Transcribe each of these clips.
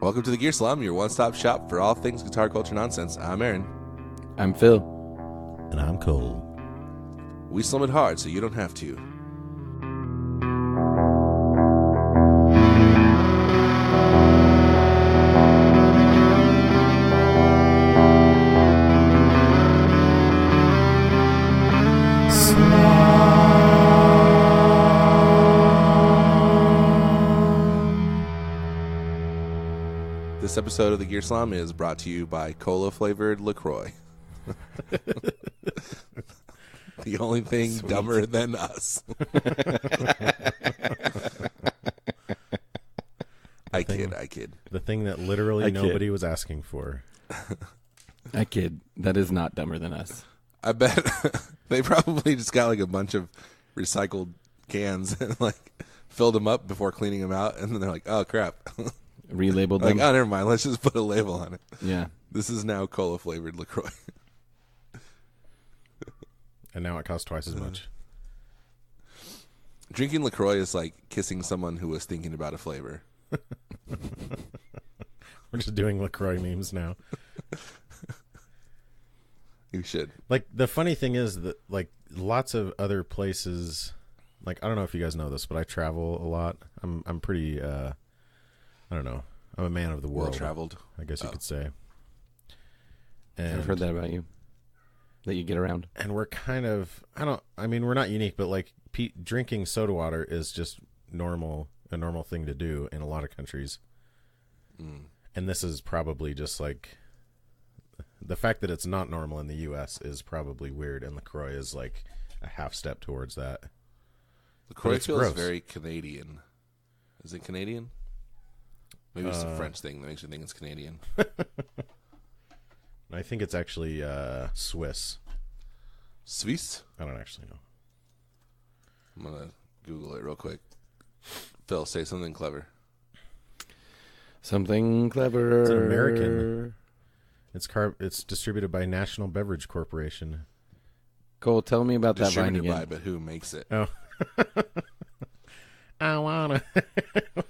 Welcome to the Gear Slum, your one-stop shop for all things guitar culture nonsense. I'm Aaron. I'm Phil. And I'm Cole. We slum it hard so you don't have to. This episode of the Gear Slum is brought to you by cola-flavored LaCroix. The only thing Sweet. Dumber than us. I kid. The thing that literally I kid. nobody was asking for. I kid. That is not dumber than us. I bet they probably just got like a bunch of recycled cans and like filled them up before cleaning them out, and then they're like, "Oh crap!" Relabeled Like, them. oh, never mind. Let's just put a label on it. Yeah. This is now cola-flavored LaCroix. And now it costs twice as much. Drinking LaCroix is like kissing someone who was thinking about a flavor. We're just doing LaCroix memes now. You should. Like, the funny thing is that, like, lots of other places, like, I don't know if you guys know this, but I travel a lot. I'm pretty, I don't know. I'm a man of the world. Well-traveled. I guess you could say. And, I've heard that about you. That you get around. And we're kind of, we're not unique, but like drinking soda water is just a normal thing to do in a lot of countries. Mm. And this is probably just like, the fact that it's not normal in the U.S. is probably weird, and LaCroix is like a half step towards that. LaCroix it's feels gross. very Canadian. Is it Canadian? Maybe it's a French thing that makes you think it's Canadian. I think it's actually Swiss. Swiss? I don't actually know. I'm going to Google it real quick. Phil, say something clever. Something clever. It's an American. It's distributed by National Beverage Corporation. Cole, tell me about that vine Distributed again. by, but who makes it? Oh. I wanna.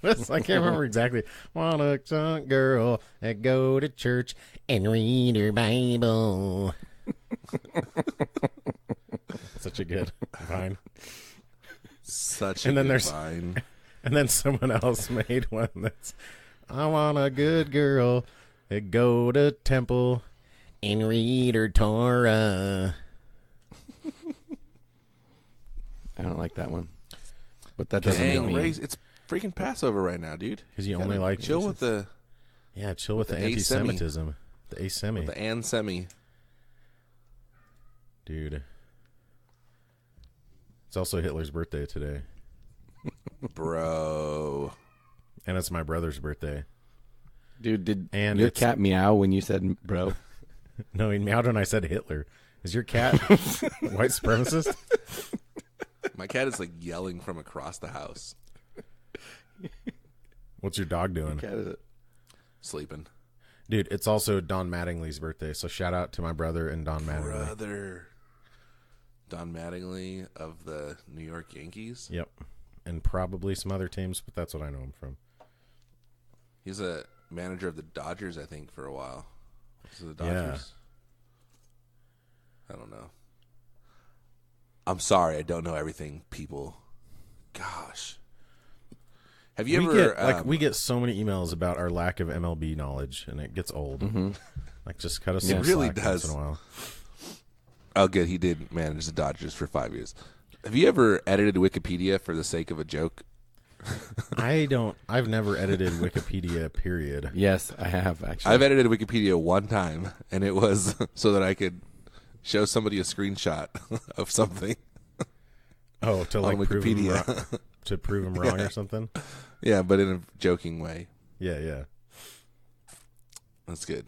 I can't remember exactly. Want a young girl that go to church and read her Bible. Such a good vine. Such And a then good there's- vine. And then someone else made one that's, I want a good girl that go to temple and read her Torah. I don't like that one. But that doesn't Dang, mean Ray, it's freaking Passover right now, dude. Because you Gotta only like chill with the chill with the the anti-Semitism. The asemi. the ansemi. Dude. It's also Hitler's birthday today. Bro. And it's my brother's birthday. Dude, did And your it's- cat meow when you said bro? No, he meowed when I said Hitler. Is your cat white supremacist? My cat is like yelling from across the house. What's your dog doing? Cat is it? Sleeping. Dude, it's also Don Mattingly's birthday, so shout out to my brother and Don Mattingly. Brother. Don Mattingly of the New York Yankees. Yep. And probably some other teams, but that's what I know him from. He's a manager of the Dodgers, I think, for a while. Was it the Dodgers? I don't know. I'm sorry, I don't know everything, people. Gosh. Have you ever... We get so many emails about our lack of MLB knowledge, and it gets old. Mm-hmm. Like, just cut us Yeah. some It really slack does. once in a while. Oh, good. He did manage the Dodgers for 5 years. Have you ever edited Wikipedia for the sake of a joke? I've never edited Wikipedia, period. Yes, I have, actually. I've edited Wikipedia one time, and it was so that I could show somebody a screenshot of something. Oh, to On like prove him Wikipedia. wrong, to prove him wrong or something? Yeah, but in a joking way. Yeah. That's good.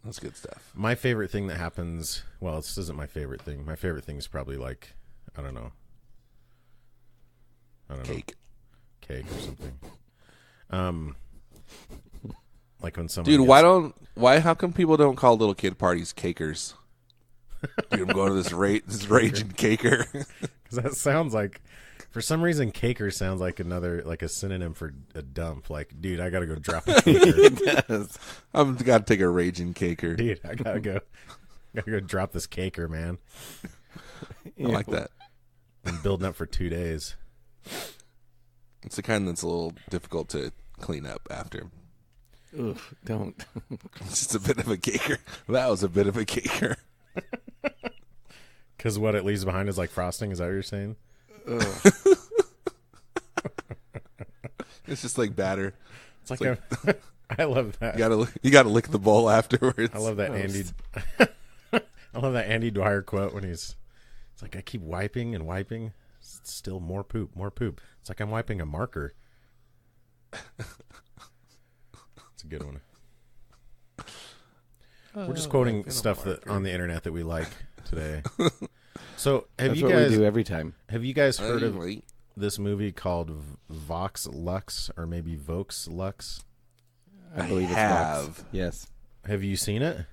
That's good stuff. My favorite thing that happens, well, this isn't my favorite thing. My favorite thing is probably like, I don't know. Cake. Cake or something. Like when someone Dude, gets- how come people don't call little kid parties cakers? Dude, I'm going to this raging caker. Because that sounds like For some reason, caker sounds like a synonym for a dump. Like, dude, I gotta go drop a caker. It does. I've got to take a raging caker. Dude, I gotta go drop this caker, man. I like that. Been building up for 2 days. It's the kind that's a little difficult to clean up after. Ugh, don't. It's just a bit of a caker. That was a bit of a caker. Because what it leaves behind is like frosting. Is that what you're saying? It's just like batter. It's like I love that. You gotta lick the bowl afterwards. I love that Andy. I love that Andy Dwyer quote when it's like, I keep wiping and wiping. It's still more poop, more poop. It's like I'm wiping a marker. It's a good one. We're just quoting stuff that on the internet that we like today. So That's what we do every time. have you guys heard of this movie called Vox Lux, or maybe Vox Lux? I believe it's have. Vox. Yes. Have you seen it?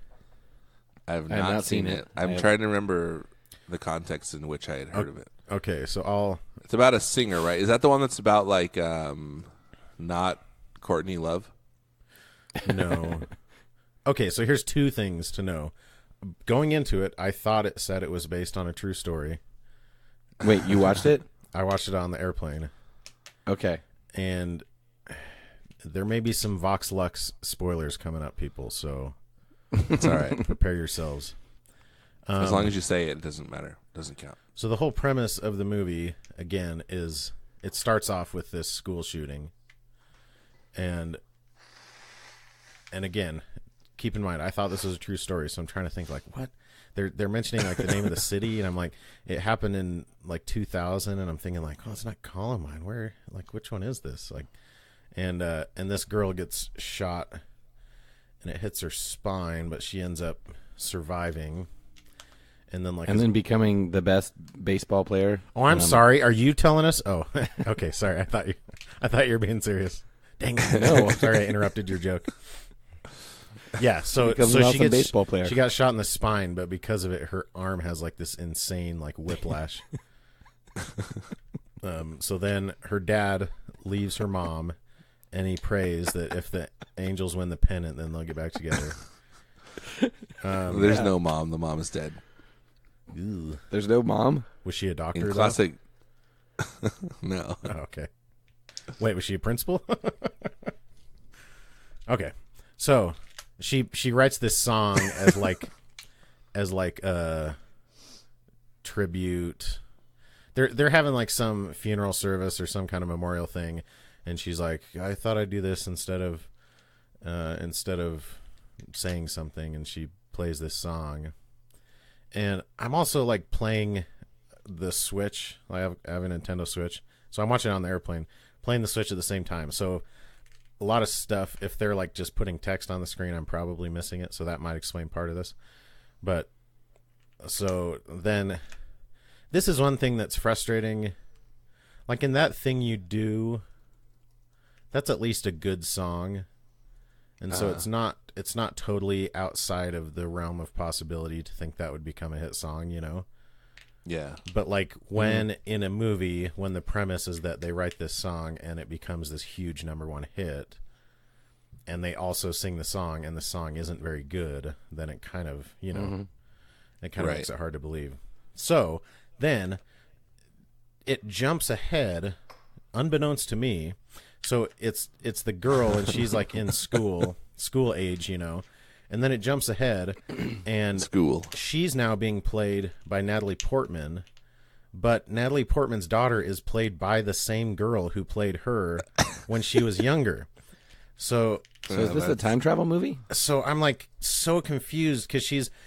I have not seen it. I'm trying to remember the context in which I had heard of it. Okay, so It's about a singer, right? Is that the one that's about like not Courtney Love? No. Okay, so here's two things to know. Going into it, I thought it said it was based on a true story. Wait, you watched it? I watched it on the airplane. Okay. And there may be some Vox Lux spoilers coming up, people, so It's all right. prepare yourselves. As long as you say it, it doesn't matter. It doesn't count. So the whole premise of the movie, again, is it starts off with this school shooting. And again, keep in mind, I thought this was a true story, so I'm trying to think, like, what? They're mentioning, like, the name of the city, and I'm like, it happened in, like, 2000, and I'm thinking, like, oh, it's not Columbine. Where, like, which one is this? Like, and this girl gets shot, and it hits her spine, but she ends up surviving. And then becoming the best baseball player. Oh, I'm sorry. Are you telling us? Oh, okay. Sorry. I thought you were being serious. Dang it. No, sorry, I interrupted your joke. Yeah, so she baseball player. She got shot in the spine, but because of it, her arm has like this insane like whiplash. So then her dad leaves her mom, and he prays that if the Angels win the pennant, then they'll get back together. There's no mom. The mom is dead. Ew. There's no mom? Was she a doctor? In classic. No. Oh, okay. Wait, was she a principal? Okay, so she writes this song as a tribute. They're having like some funeral service or some kind of memorial thing, and she's like, I thought I'd do this instead of saying something, and she plays this song. And I'm also like playing the Switch. I have a Nintendo Switch, so I'm watching it on the airplane, playing the Switch at the same time. So a lot of stuff, if they're like just putting text on the screen, I'm probably missing it. So that might explain part of this. But so then this is one thing that's frustrating. Like in That Thing You Do, that's at least a good song. And so it's not totally outside of the realm of possibility to think that would become a hit song, you know? Yeah. But like when in a movie, when the premise is that they write this song and it becomes this huge #1 hit, and they also sing the song and the song isn't very good, then it kind of, you know, it kind of makes it hard to believe. So then it jumps ahead, unbeknownst to me. So it's the girl, and she's like in school age, you know, and then it jumps ahead, and she's now being played by Natalie Portman, but Natalie Portman's daughter is played by the same girl who played her when she was younger. So is this a time travel movie? So I'm like so confused because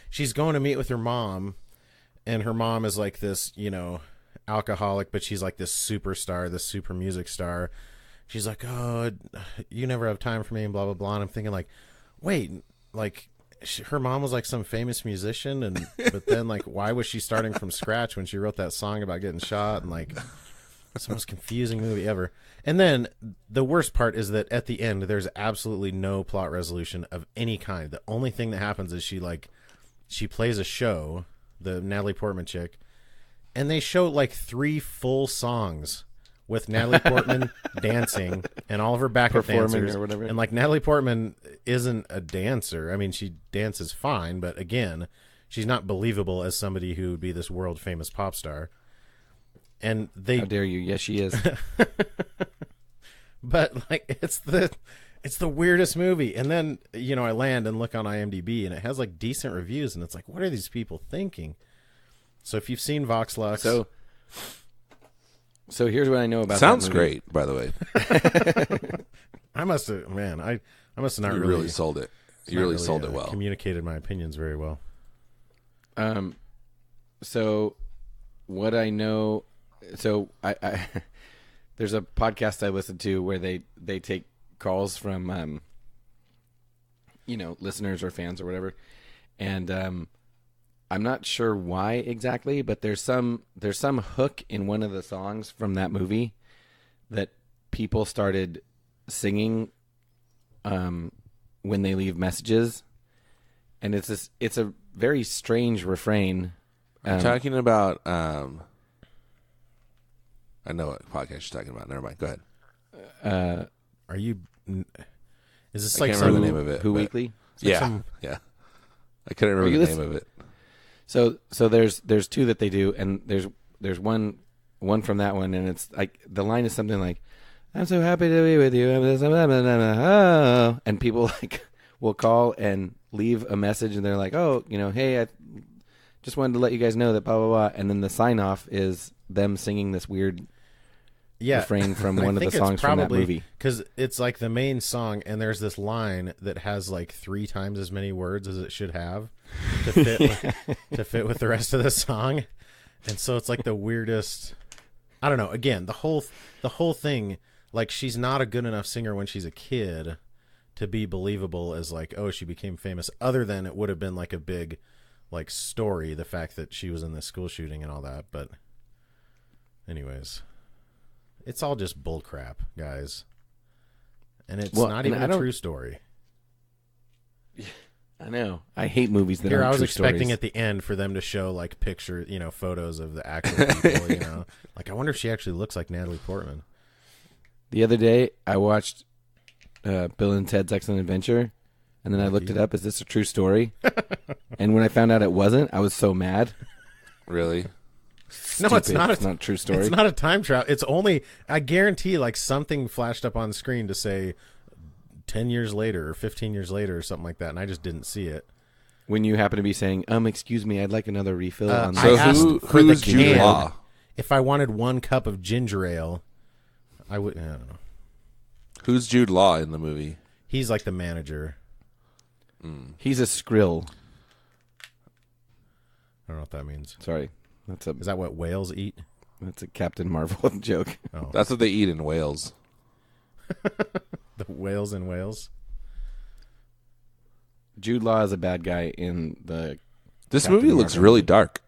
she's going to meet with her mom, and her mom is like this, you know, alcoholic, but she's like this superstar, this super music star. She's like, oh, you never have time for me, and blah, blah, blah. And I'm thinking, like, wait, like, her mom was like some famous musician, but then, like, why was she starting from scratch when she wrote that song about getting shot? And, like, it's the most confusing movie ever. And then the worst part is that at the end, there's absolutely no plot resolution of any kind. The only thing that happens is she plays a show, the Natalie Portman chick, and they show, like, 3 full songs with Natalie Portman dancing and all of her backup Performing dancers or whatever. And like Natalie Portman isn't a dancer. I mean, she dances fine, but again, she's not believable as somebody who would be this world famous pop star. And they How dare you? Yes, she is. But like it's the weirdest movie. And then, I land and look on IMDb and it has like decent reviews and it's like, what are these people thinking? So if you've seen Vox Lux, So here's what I know about Sounds that movie. great, by the way. I must have not You really sold it. You really sold it well. Communicated my opinions very well. So what I know, so I there's a podcast I listen to where they take calls from, listeners or fans or whatever. And, I'm not sure why exactly, but there's some hook in one of the songs from that movie that people started singing when they leave messages, and it's a very strange refrain. I'm talking about. I know what podcast you're talking about. Never mind. Go ahead. Are you? Is this I like can't some remember the name of it. Who but- Weekly? Yeah, yeah. I couldn't remember the name of it. So there's two that they do, and there's one from that one, and it's like the line is something like, "I'm so happy to be with you," and people like will call and leave a message, and they're like, "Oh, hey, I just wanted to let you guys know that blah blah blah," and then the sign off is them singing this weird refrain from one of the songs from that movie. Because it's like the main song, and there's this line that has like 3 times as many words as it should have to fit with the rest of the song, and so it's like the weirdest. I don't know. Again, the whole thing, like she's not a good enough singer when she's a kid to be believable as like, oh, she became famous. Other than it would have been like a big like story, the fact that she was in the school shooting and all that. But anyways. It's all just bull crap, guys. And it's not even a true story. I know. I hate movies that Here, aren't I was true expecting stories. at the end for them to show like photos of the actual people, Like I wonder if she actually looks like Natalie Portman. The other day, I watched Bill and Ted's Excellent Adventure, and then I looked it up. Is this a true story? And when I found out it wasn't, I was so mad. Really? No, it's not. It's not a true story. It's not a time travel. It's only, I guarantee, like something flashed up on screen to say 10 years later or 15 years later or something like that, and I just didn't see it. When you happen to be saying, excuse me, I'd like another refill on I So asked for who's the Jude can. Law? If I wanted 1 cup of ginger ale, I would. I don't know. Who's Jude Law in the movie? He's like the manager. He's a skrill. I don't know what that means. Sorry. Is that what whales eat? That's a Captain Marvel joke. Oh, That's what they eat in Wales. the whales in Wales. Jude Law is a bad guy in the... This Captain movie looks Marvel really movie. dark.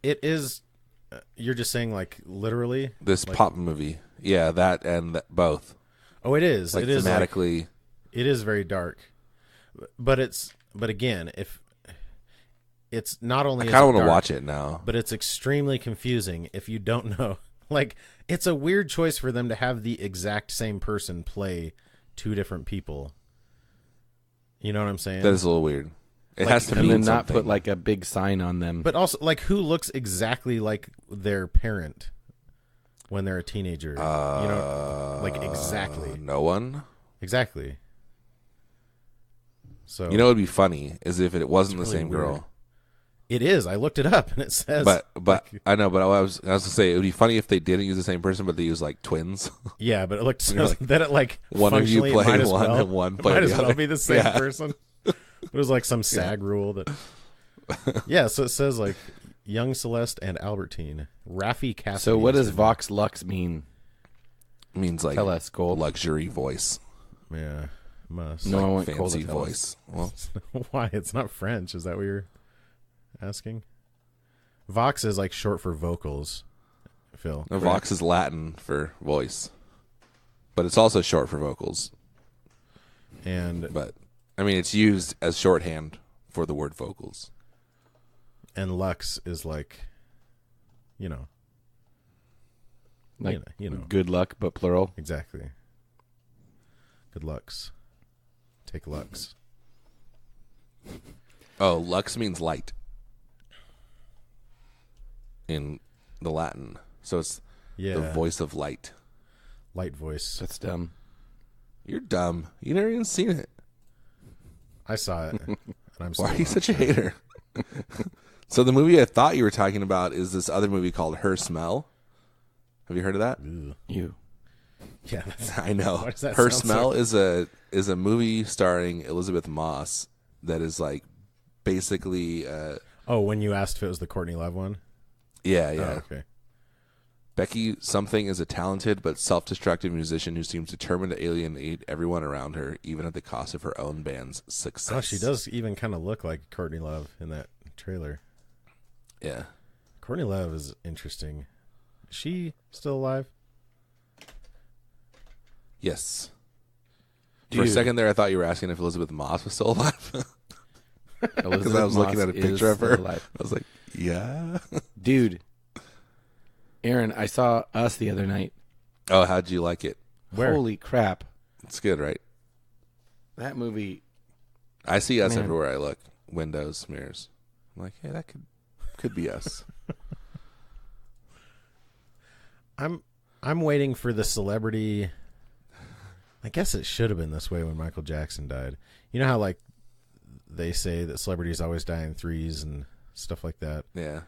It is. You're just saying like literally. This like, pop movie. Yeah, that and both. Oh, it is. Like it is thematically. it is very dark, but again, if it's not only I is kind it of want to dark, watch it now. but it's extremely confusing if you don't know. Like, it's a weird choice for them to have the exact same person play 2 different people. You know what I'm saying? That is a little weird. It Like, has to And mean then not something. put like a big sign on them. But also, like, who looks exactly like their parent when they're a teenager? You know, like exactly. No one. Exactly. So You know, what would be funny is if it wasn't the really same weird. girl. it is. I looked it up and it says. But I know. But I was gonna say it would be funny if they didn't use the same person, but they use like twins. Yeah, but it looked You're like, that it like one of you functionally, it play might as one well, and one it play might the as well other. be the same Yeah. person. It was like some SAG rule that. Yeah, so it says like Young Celeste and Albertine, Raffi Cassidy. So what does is her Vox Lux mean? Means like Tell us, Cole. luxury voice, name. Yeah, must. No, I like want Cole fancy to tell us. voice. Well, Why? It's not French. Is that what you're asking? Vox is like short for vocals. Phil. no, Vox is Latin for voice, but it's also short for vocals. And But I mean, it's used as shorthand for the word vocals. Lux is like, you know. Like, you know. good luck, but plural. Exactly. Good lucks. Take lux. Oh, lux means light in the Latin. So it's the voice of light. Light voice. That's dumb. You're dumb. You never even seen it. I saw it. And I'm Why are you such a hater? So the movie I thought you were talking about is this other movie called Her Smell. Have you heard of that? You. Yeah, that's, I know. why does that Her sound Smell so... is a movie starring Elizabeth Moss that is like basically Oh, when you asked if it was the Courtney Love one? yeah. Oh, okay. Becky something is a talented but self-destructive musician who seems determined to alienate everyone around her, even at the cost of her own band's success. Oh, she does even kind of look like Courtney Love in that trailer. Yeah. Courtney Love is interesting. Is she still alive? Yes. Dude. For a second there, I thought you were asking if Elizabeth Moss was still alive. Because I was looking at a picture of her. Alive. I was like, yeah. Dude. Aaron, I saw Us the other night. Oh, how'd you like it? Where? Holy crap. It's good, right? That movie. I see us Man. everywhere I look. Windows, mirrors. I'm like, hey, that could be us. I'm waiting for the celebrity. I guess it should have been this way when Michael Jackson died. You know how like they say that celebrities always die in threes and stuff like that. Yeah.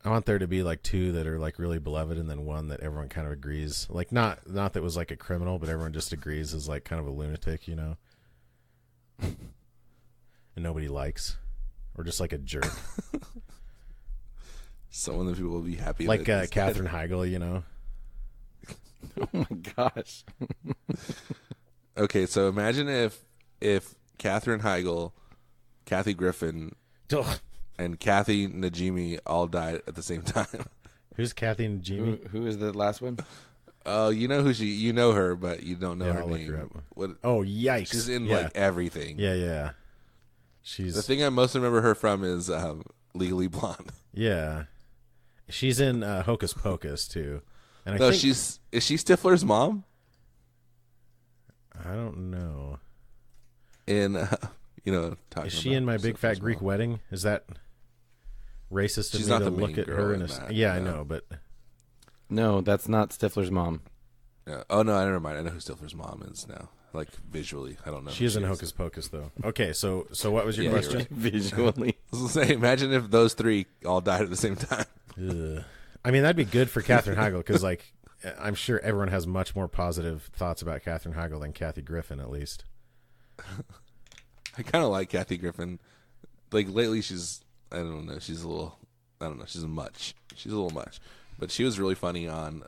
I want there to be like two that are like really beloved and then one that everyone kind of agrees. Like not that was like a criminal, but everyone just agrees is like kind of a lunatic, you know. And nobody likes. Or just like a jerk. Someone that people will be happy like that is Katherine dead. Heigl, you know. Oh my gosh. Okay, so imagine if Katherine Heigl, Kathy Griffin, Ugh. and Kathy Najimy all died at the same time. Who's Kathy and Jimmy? Who is the last one? Oh, you know who you know her, but you don't know Yeah, her I'll look name. her up. What? Oh, yikes. She's in yeah. like everything. Yeah. She's The thing I most remember her from is Legally Blonde. Yeah. She's in Hocus Pocus too. And I No, think is she Stifler's mom? I don't know. In talking Is she about in My Big Fat Stifler's Greek mom. Wedding? Is that racist of She's me not to the look main at girl her in in a that, Yeah, I no. know, but No, that's not Stifler's mom. Yeah. Oh no, never mind. I know who Stifler's mom is now. Like visually, I don't know. she is in Hocus Pocus though. Okay, so what was your Yeah, you're question? right. Visually. I was gonna say, imagine if those three all died at the same time. Ugh. I mean, that'd be good for Katherine Heigl because, like, I'm sure everyone has much more positive thoughts about Katherine Heigl than Kathy Griffin, at least. I kind of like Kathy Griffin. Like lately, she's I don't know. She's a little I don't know. She's a little much. But she was really funny on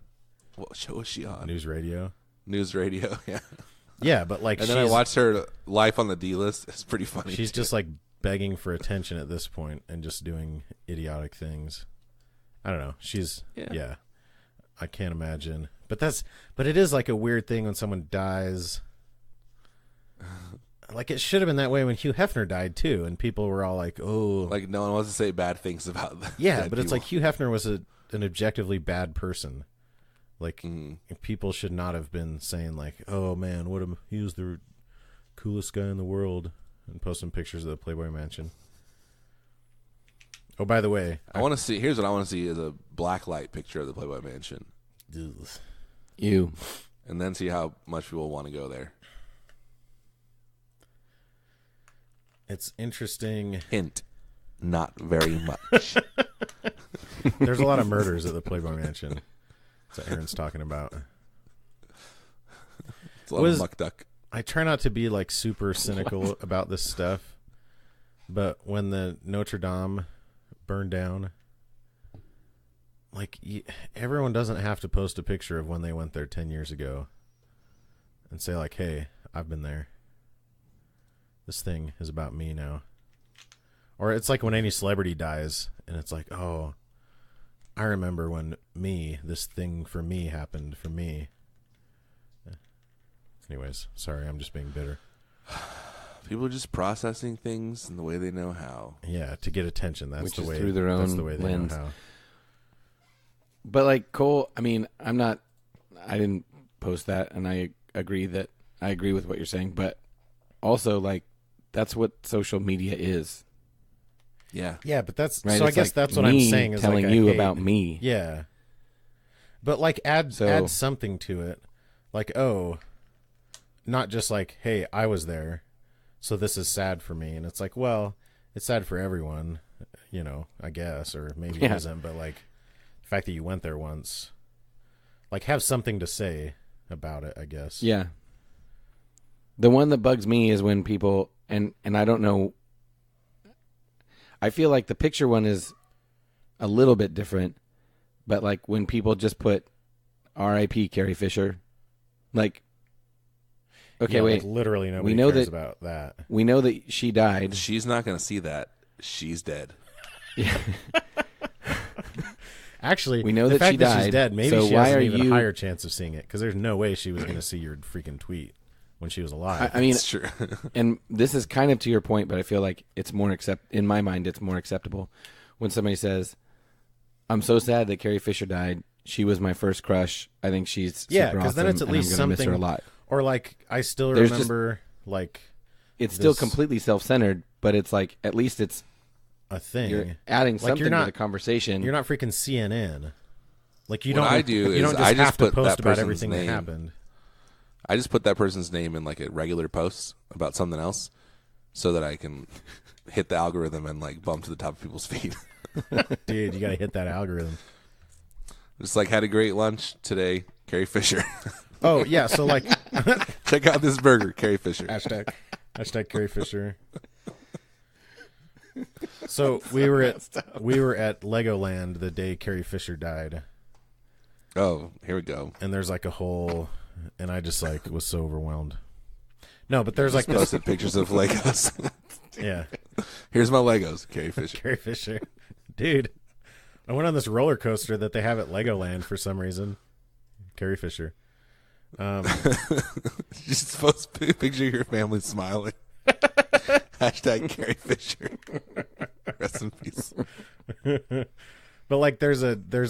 what show was she on? News radio. News radio. Yeah. Yeah, but like, And then I watched her Life on the D List. It's pretty funny. She's too. just like begging for attention at this point and just doing idiotic things. I don't know. She's yeah. I can't imagine. But it is like a weird thing when someone dies. Like it should have been that way when Hugh Hefner died too, and people were all like, "Oh, like no one wants to say bad things about that. yeah." But it's like Hugh Hefner was an objectively bad person. Like people should not have been saying like, "Oh man, he was the coolest guy in the world," and posting pictures of the Playboy Mansion. Oh, by the way, I want to see. Here's what I want to see: is a blacklight picture of the Playboy Mansion, You. and then see how much people want to go there. It's interesting. Hint: not very much. There's a lot of murders at the Playboy Mansion. That's what Aaron's talking about. It's a lot of muck duck. I try not to be like super cynical about this stuff, but when the Notre Dame burned down, like everyone doesn't have to post a picture of when they went there 10 years ago and say like, "Hey, I've been there. This thing is about me now." Or it's like when any celebrity dies and it's like, "Oh, I remember when this thing for me happened for me." Anyways, sorry, I'm just being bitter. People are just processing things in the way they know how. Yeah, to get attention. That's Which the is way. through their That's own the way they lens. know how. But like Cole, I mean, I didn't post that, and I agree with what you're saying, but also like that's what social media is. Yeah. Yeah, but that's right? so. It's I guess like that's what I'm me saying is telling like you about me. Yeah, but like add something to it, like not just like, hey, I was there, so this is sad for me, and it's like, well, it's sad for everyone, I guess, or maybe it isn't, but like the fact that you went there once, like have something to say about it, I guess. Yeah. The one that bugs me is when people and I don't know. I feel like the picture one is a little bit different, but like when people just put R.I.P. Carrie Fisher, like, okay, yeah, wait, like literally nobody we know cares that, about that. We know that she died. She's not going to see that. She's dead. Yeah. Actually, we know the that fact she that died. she's dead, maybe so she why has are an even you... higher chance of seeing it, because there's no way she was going to see your freaking tweet when she was alive. I mean, it's true. And this is kind of to your point, but I feel like it's more in my mind, it's more acceptable when somebody says, "I'm so sad that Carrie Fisher died. She was my first crush. I think she's super awesome, because then it's at least I'm gonna something. miss her a lot." Or like, I still There's remember like it's still completely self-centered, but it's like at least it's a thing. you're adding Like, something you're not- to the conversation. You're not freaking CNN. Like you What don't. I do you is don't just I just have to put post that about person's everything name. that happened. I just put that person's name in like a regular post about something else so that I can hit the algorithm and like bump to the top of people's feed. Dude, you got to hit that algorithm. Just like had a great lunch today, Carrie Fisher. Oh yeah, so like Check out this burger, Carrie Fisher. hashtag Carrie Fisher. So we were at Legoland the day Carrie Fisher died, Oh, here we go. and there's like a whole, and I just like was so overwhelmed. No, but there's like this, Posted pictures of Legos. yeah, Here's my Legos, Carrie Fisher. Carrie Fisher, dude. I went on this roller coaster that they have at Legoland for some reason. Carrie Fisher. Just post a picture of your family smiling. Hashtag Carrie Fisher. Rest in peace. But like there's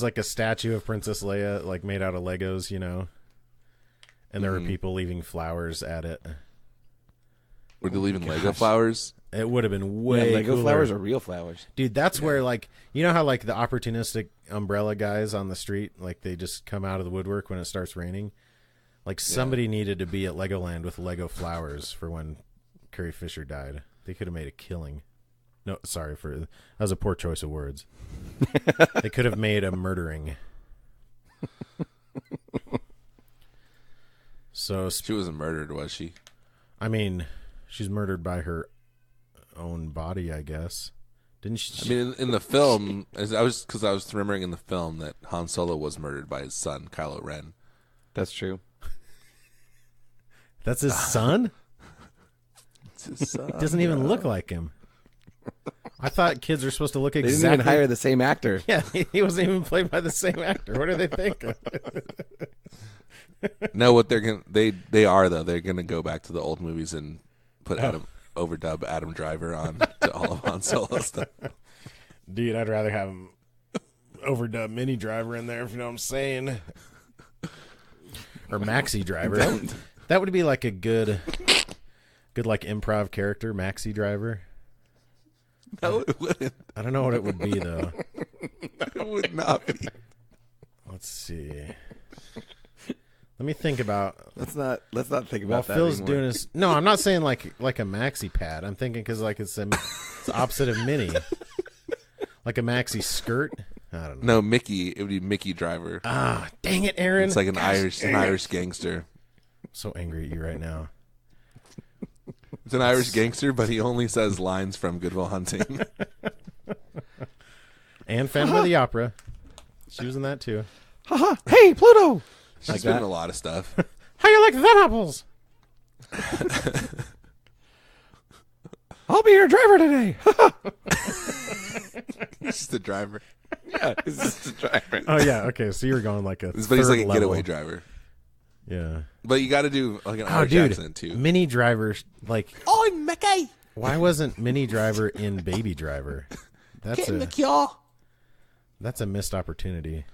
like a statue of Princess Leia like made out of Legos, and there were people leaving flowers at it. Were they leaving Lego flowers? It would have been way Lego cooler. flowers are real flowers. Dude, that's where like how like the opportunistic umbrella guys on the street, like they just come out of the woodwork when it starts raining. Like somebody needed to be at Legoland with Lego flowers for when Carrie Fisher died. They could have made a killing. No, sorry that was a poor choice of words. They could have made a murdering. So She wasn't murdered, was she? I mean, she's murdered by her own body, I guess. Didn't she? I mean, in the film, I was remembering in the film that Han Solo was murdered by his son, Kylo Ren. That's true. That's his son? It's his son. Doesn't even look like him. I thought kids are supposed to look They exactly. didn't even hire the same actor. Yeah, he wasn't even played by the same actor. What do they think? No, what they're gonna they are though. They're gonna go back to the old movies and put overdub Adam Driver on to all of Han Solo stuff. Dude, I'd rather have him overdub Mini Driver in there, if you know what I'm saying. Or Maxi Driver. That would be like a good like improv character, Maxi Driver. No, it wouldn't. I don't know what it would be though. It would not be. Let's see. Let me think about. Let's not think While about that. Phil's anymore. doing his. No, I'm not saying like a maxi pad. I'm thinking because like it's the opposite of mini. Like a maxi skirt. I don't know. No, Mickey. It would be Mickey Driver. Ah, dang it, Aaron. It's like an Irish gangster. I'm so angry at you right now. It's an Irish gangster, but he only says lines from Good Will Hunting. And Phantom of the Opera. She was in that too. Haha! Hey, Pluto! She's Like been that? in a lot of stuff. How you like them apples? I'll be your driver today. He's just the driver. Yeah, it's just a driver. Oh yeah, okay. So you're going like a But he's third like a level. getaway driver. Yeah. But you got to do like an Oh, Irish dude, accent too. Mini Driver, like, I'm Mickey. why wasn't Mini Driver in Baby Driver? That's a missed opportunity.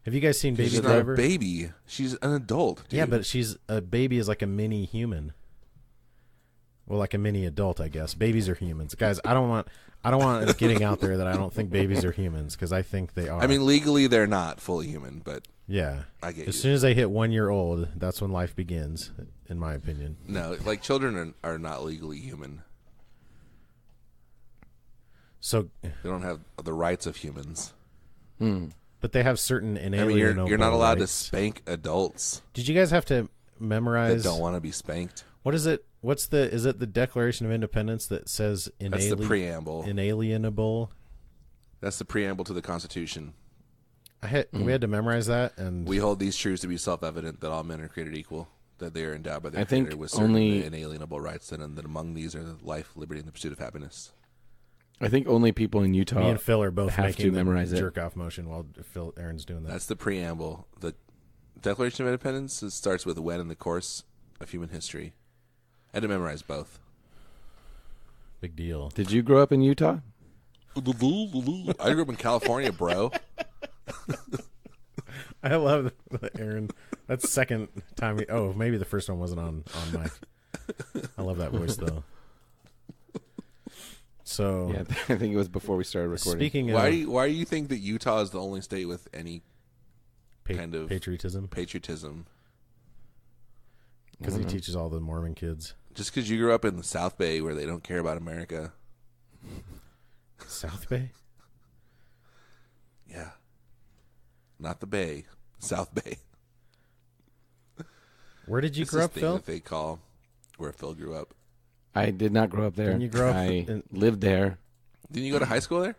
Have you guys seen Baby She's Driver? not a baby. She's an adult, dude. Yeah, but a baby is like a mini human. Well, like a mini adult, I guess. Babies are humans, guys. I don't want it getting out there that I don't think babies are humans, because I think they are. I mean, legally they're not fully human, but yeah, I get as you. soon as they hit 1 year old, that's when life begins, in my opinion. No, like children are not legally human. So They don't have the rights of humans. but they have certain I mean, inalienable you're not allowed to rights. spank adults Did you guys have to that memorize? don't want to be spanked. What is it? Is it the Declaration of Independence that says That's the preamble. inalienable? That's the preamble to the Constitution. We had to memorize that, and We hold these truths to be self-evident that all men are created equal, that they are endowed by their I think Creator with certain only- inalienable rights, and that among these are life, liberty, and the pursuit of happiness. I think only people in Utah me and Phil are both have making to the memorize it. jerk off motion while Aaron's doing that. That's the preamble. The Declaration of Independence starts with when in the course of human history. I had to memorize both. Big deal. Did you grow up in Utah? I grew up in California, bro. I love that Aaron. That's the second time. Maybe the first one wasn't on mic. I love that voice though. So Yeah, I think it was before we started recording. speaking of Why do you think that Utah is the only state with any kind of patriotism, patriotism? because he teaches all the Mormon kids. Just because you grew up in the South Bay where they don't care about America. South Bay. Yeah. Not the Bay. South Bay. Where did you It's grow this up, thing Phil? that they call where Phil grew up. I did not grow up there. Didn't you grow up I in- lived there. Didn't you go to high school there?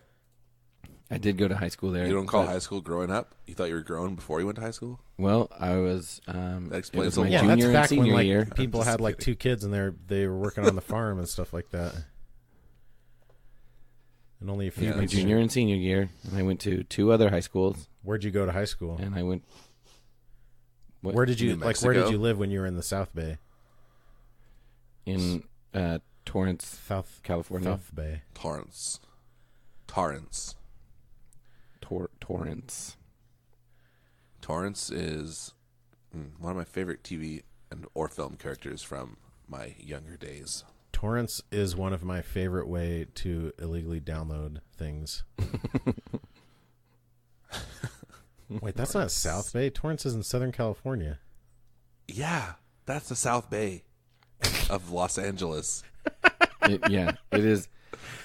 I did go to high school there. You don't call but- high school growing up? You thought you were grown before you went to high school? Well, I was. That It explains was a my lot. Yeah, junior that's and back when senior like year. people just had like kidding. 2 kids and they were working on the farm and stuff like that. And only a few. Yeah, My that's junior and senior year, and I went to 2 other high schools, Where'd you go to high school? and I went. What? Where did you New where did Mexico? you live when you were in the South Bay? In Torrance, South California. South Bay. Torrance. Torrance. Torrance is one of my favorite TV or film characters from my younger days. Torrance is one of my favorite way to illegally download things. Wait, that's not South Bay. Torrance is in Southern California. Yeah, that's the South Bay of Los Angeles. Yeah, it is.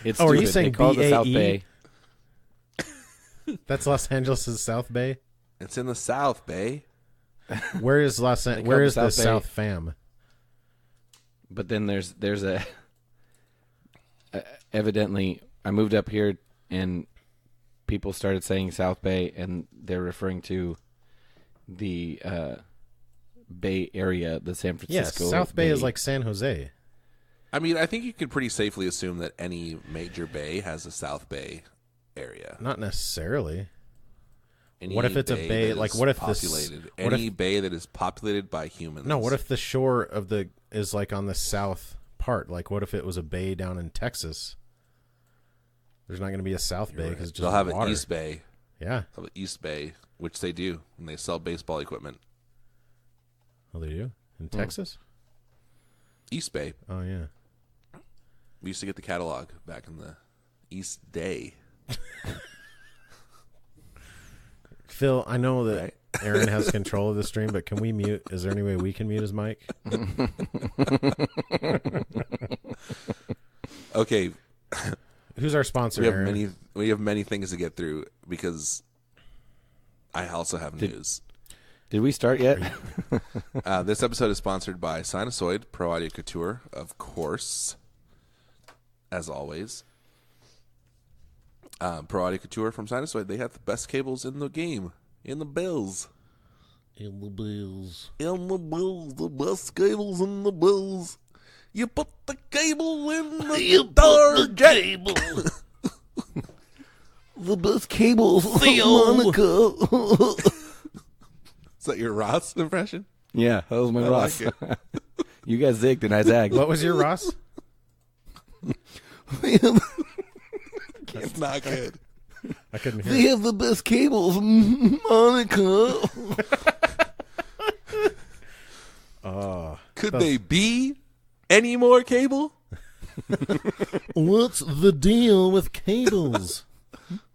It's Oh, are you stupid. saying They call it the South BAE? Bay? That's Los Angeles' South Bay. It's in the South Bay. Where is call where it is the South Bay. South Fam? But then there's evidently I moved up here and people started saying South Bay and they're referring to the Bay Area, the San Yes, Francisco. South Bay is like San Jose. I mean, I think you could pretty safely assume that any major bay has a South Bay area. Not necessarily. Any What if it's a bay- that like, is what if this- populated? what Any bay that is populated by humans? No, what if the shore of the is like on the south part? Like, what if it was a bay down in Texas? There's not going to be a South Bay because they'll have water. an East Bay? Yeah, They'll have an East Bay, which they do, and they sell baseball equipment. oh, they do in Texas. East Bay. Oh yeah. We used to get the catalog back in the East Day. Phil, I know that Right. Aaron has control of the stream, but can we mute? Is there any way we can mute his mic? Okay, Who's our sponsor, Aaron? we have many things to get through because I also have news. Did we start yet? This episode is sponsored by Sinusoid Pro Audio Couture, of course, as always. Pro Audio Couture from Sinusoid, they have the best cables in the game, in the bills. In the bills. In the bills, the best cables in the bills. You put the cable in the guitar cable. The best cables, Monica. Is that your Ross impression? Yeah, that was my I Ross. like You guys zigged and I zagged. What was your Ross? It's not good. I couldn't hear. They have the best cables, Monica. Could they be any more cable? What's the deal with cables?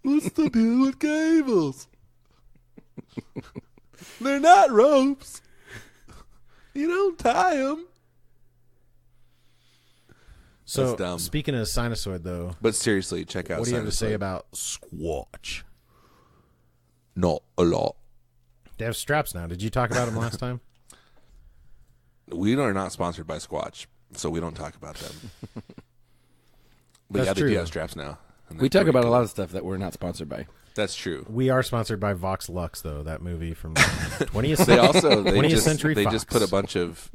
What's the deal with cables? They're not ropes. You don't tie them. So, That's dumb. speaking of Sinusoid, though, But seriously, check out what do you have to say Sinusoid. about Squatch? Not a lot. They have straps now. Did you talk about them last time? We are not sponsored by Squatch, so we don't talk about them. But That's yeah, they true. do have straps now. and We they're talk pretty about cool. a lot of stuff that we're not sponsored by. That's true. We are sponsored by Vox Lux, though, that movie from 20th They also 20th Century they Fox. just put a bunch of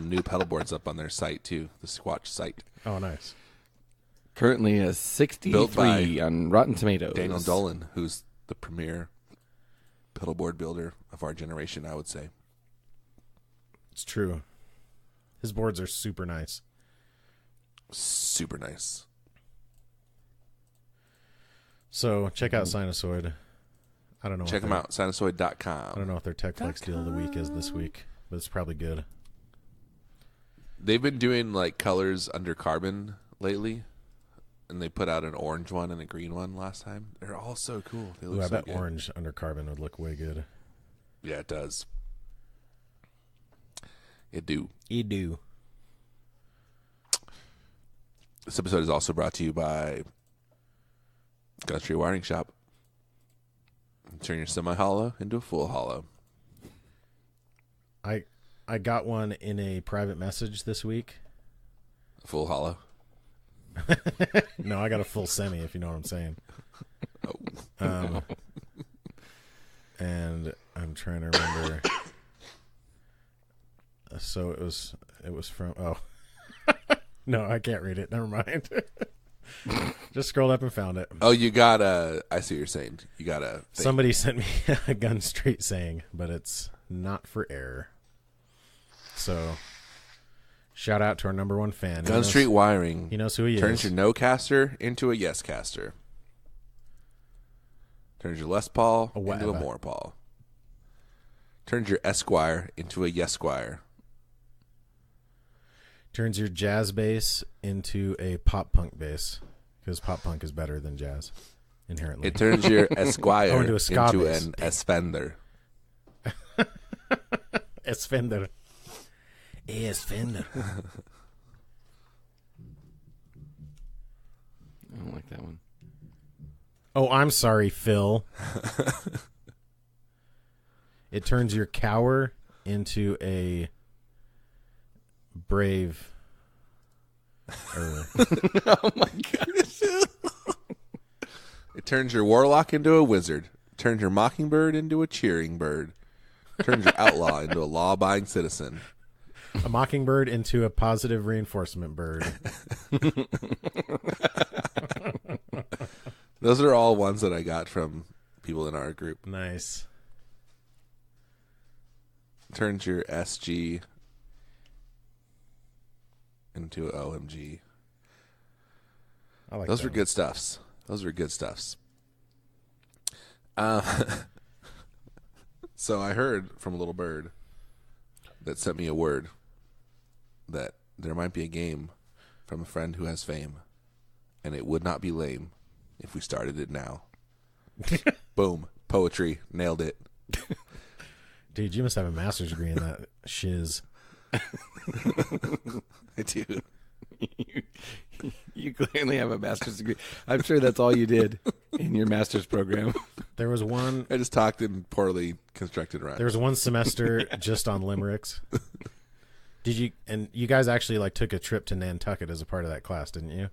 new pedal boards up on their site too, the Squatch site. Oh, nice. Currently a Built 63 on Rotten Tomatoes. Daniel Dolan, who's the premier pedal board builder of our generation, I would say. It's true. His boards are super nice. Super nice. So check out Sinusoid. I don't know. Check them out, I sinusoid.com. don't know what their Tech Flex deal of the week is this week, but it's probably good. They've been doing like colors under carbon lately, and they put out an orange one and a green one last time. They're all so cool. They look Ooh, I so bet good. orange under carbon would look way good. Yeah, it does. It do. You do. This episode is also brought to you by Gun Street Wiring Shop. Turn your semi-hollow into a full hollow. I got one in a private message this week. Full hollow. No, I got a full semi, if you know what I'm saying. And I'm trying to remember. So it was from. Oh, no, I can't read it. Never mind. Just scrolled up and found it. Oh, you got a... I see what you're saying. You got a... thing. Somebody sent me a Gun Street saying, but it's not for air. So, shout out to our number one fan. Gun Street Wiring. He knows who he Turns is. your no caster into a yes caster. Turns your Les Paul A into a whatever. more Paul. Turns your Esquire into a yes squire. Turns your jazz bass into a pop punk bass. Because pop punk is better than jazz, inherently. It turns your Esquire Oh, into a ska into bass. an Esfender. Esfender. Esfender. I don't like that one. Oh, I'm sorry, Phil. It turns your cower into a brave. Oh my gosh. It turns your Warlock into a wizard. Turns your Mockingbird into a cheering bird. Turns your Outlaw into a law-abiding citizen. A mockingbird into a positive reinforcement bird. Those are all ones that I got from people in our group. Nice. Turns your SG into an OMG. I like Those that were one. good stuffs. Those were good stuffs. So I heard from a little bird that sent me a word that there might be a game from a friend who has fame, and it would not be lame if we started it now. Boom. Poetry. Nailed it. Dude, you must have a master's degree in that shiz. I do. You clearly have a master's degree. I'm sure that's all you did in your master's program. There was one. I just talked in poorly constructed rhymes. There was one semester just on limericks. Did you? And you guys actually like took a trip to Nantucket as a part of that class, didn't you?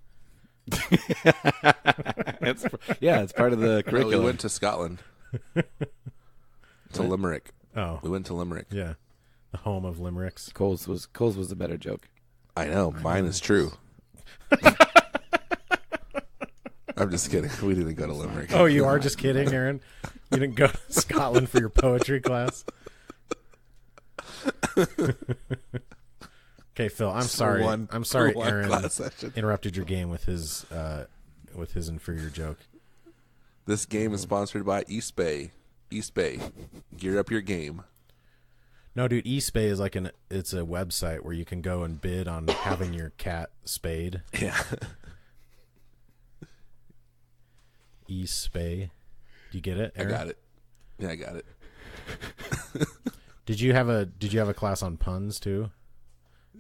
It's part of the No, curriculum. we went to Scotland. To Limerick. Oh, We went to Limerick. yeah, the home of limericks. Cole's was a better joke. I know. Mine is true. I'm just kidding. We didn't go to Limerick. Oh, you are just kidding, Aaron? You didn't go to Scotland for your poetry class? Okay, Phil. I'm sorry. I'm sorry, Aaron class session. interrupted your game with his inferior joke. This game is sponsored by East Bay. East Bay, gear up your game. No, dude, eSpay is like it's a website where you can go and bid on having your cat spayed. Yeah. eSpay. Do you get it, Aaron? I got it. Yeah, I got it. Did you have a class on puns too?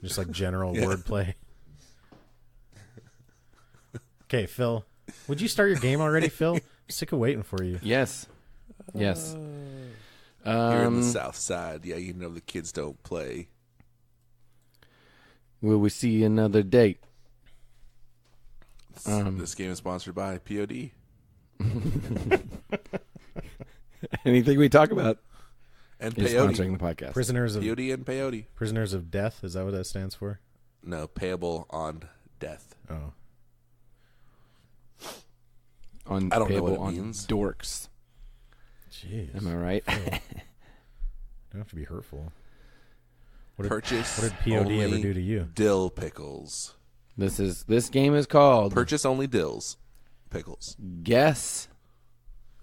Just like general wordplay. Okay, Phil. Would you start your game already, Phil? I'm sick of waiting for you. Yes. Yes. You're in the South Side. Yeah, you know the kids don't play. Will we see another date? This game is sponsored by POD. Anything we talk about And is peyote. sponsoring the podcast. Prisoners of POD and peyote. Prisoners of Death. Is that what that stands for? No, payable on death. Oh, On I don't know what payable it on means. dorks. jeez. Am I right? Don't have to be hurtful. Purchase What did POD only ever do to you? dill pickles. This game is called Purchase only dills pickles. Guess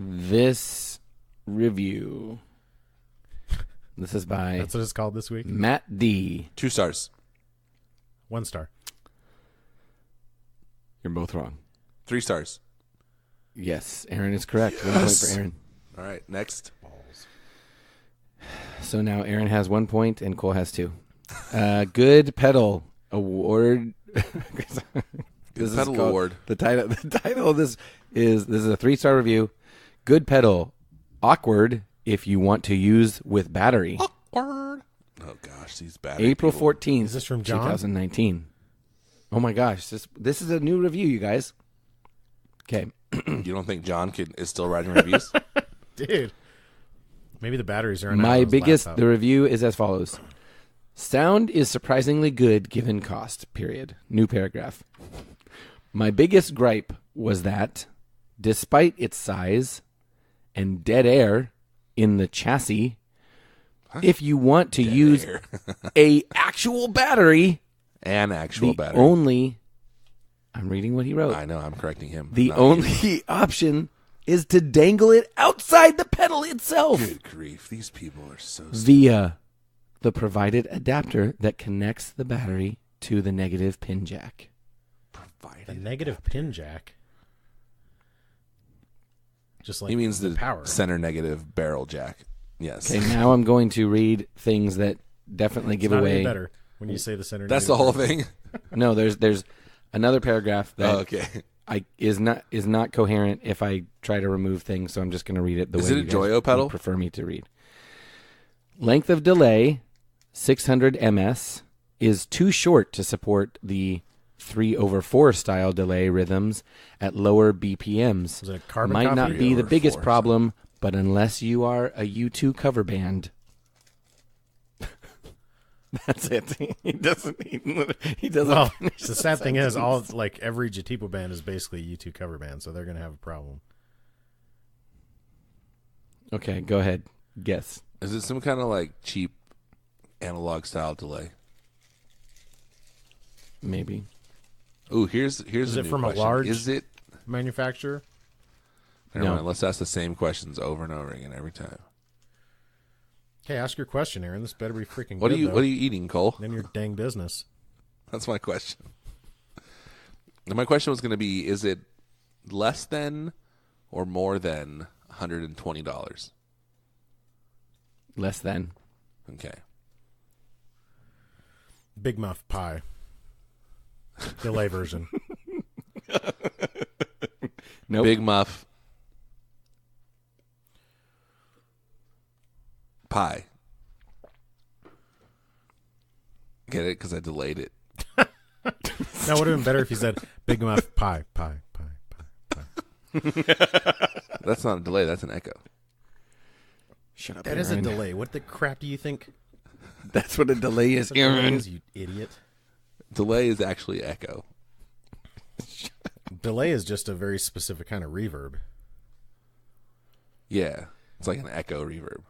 This Review. This is by That's what it's called this week. Matt D. 2 stars. 1 star. You're both wrong. 3 stars. Yes, Aaron is correct. 1 point for Aaron. All right, next. So now Aaron has 1 point and Cole has 2. Good Pedal Award. Good Pedal Award. The title of this is a 3-star review. Good Pedal. Awkward if you want to use with battery. Awkward. Oh gosh, these battery April people. 14th. Is this from John? 2019. Oh my gosh, this is a new review, you guys. Okay. You don't think John is still writing reviews? Dude. Maybe the batteries are in My his biggest laptop. the review is as follows. Sound is surprisingly good given cost. Period. New paragraph. My biggest gripe was that despite its size and dead air in the chassis, if you want to use Air. a actual battery, An actual the battery. only I'm reading what he wrote. I know, I'm correcting him. The Not only option is to dangle it outside the pedal itself you. Good grief, these people are so via the provided adapter that connects the battery to the negative pin jack. provided. The negative pin jack. Just like He means the power. center negative barrel jack. Yes. Okay, now I'm going to read things that definitely It's give not away. any better when you say the center. That's the negative whole pin. thing. No, there's another paragraph that Oh, okay. is not coherent if I try to remove things, so I'm just going to read it the Is way it a you guys Joyo pedal? would prefer me to read. Length of delay 600 ms is too short to support the 3/4 style delay rhythms at lower BPMs. Was it a carbon Might copy? not be the 3/4, biggest so- problem, but unless you are a U2 cover band. That's it. He doesn't. He doesn't. Well, finish the sad thing is, sentence. all like every Jatipo band is basically a U2 cover band, so they're gonna have a problem. Okay, go ahead. Guess. Is it some kind of like cheap analog style delay? Maybe. Ooh, here's Is a it new from a question. large- Is it? Manufacturer. Never No. mind. Let's ask the same questions over and over again every time. Okay, ask your question, Aaron. This better be freaking What good. are you though. What are you eating, Cole? Then your dang business. That's my question. And my question was going to be: is it less than or more than $120? Less than. Okay. Big Muff pie. Delay version. Nope. Big Muff pie. Get it? Because I delayed it. That would have been better if you said Big Muff pie. That's not a delay. That's an echo. Shut up. That is a Aaron. delay. What the crap do you think? That's what a delay is, That's what a delay Aaron. is, you idiot. Delay is actually echo. Delay is just a very specific kind of reverb. Yeah. It's like an echo reverb.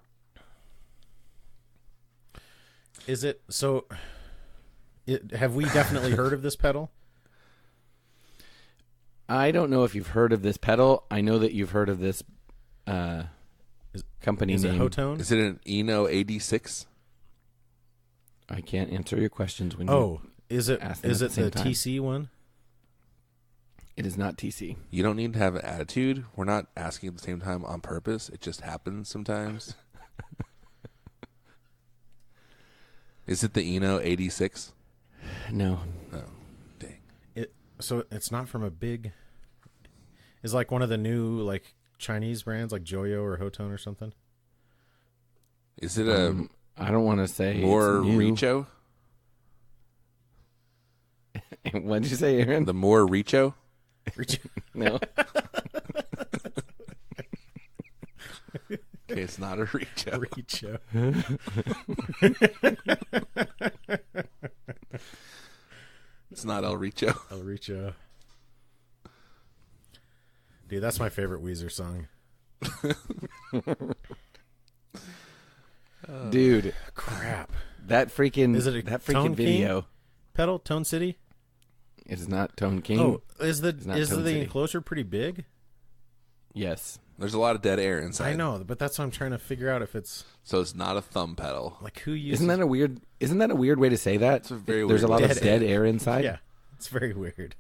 Is it so? Have we definitely heard of this pedal? I don't know if you've heard of this pedal. I know that you've heard of this company Is it name. Hotone? Is it an Eno 86? I can't answer your questions when is it ask them is at it the same the time. TC one? It is not TC. You don't need to have an attitude. We're not asking at the same time on purpose. It just happens sometimes. Is it the Eno 86? No. Oh, dang. So it's not from a big. Is like one of the new like Chinese brands like Joyo or Hotone or something. Is it a I don't want to say more it's new. Richo? What did you say, Aaron? The more Richo? No. Okay, it's not a Richo. It's not El Richo. El Richo. Dude, that's my favorite Weezer song. Dude, Crap. that freaking Is it a that Tone freaking video. Pedal Tone City? It is not Tone King. Oh, is not the Tone City. enclosure pretty big? Yes. There's a lot of dead air inside. I know, but that's what I'm trying to figure out if it's So it's not a thumb pedal. like who uses. Isn't that a weird way to say that? It's a very There's weird a lot way of to dead say it. air inside. Yeah, it's very weird.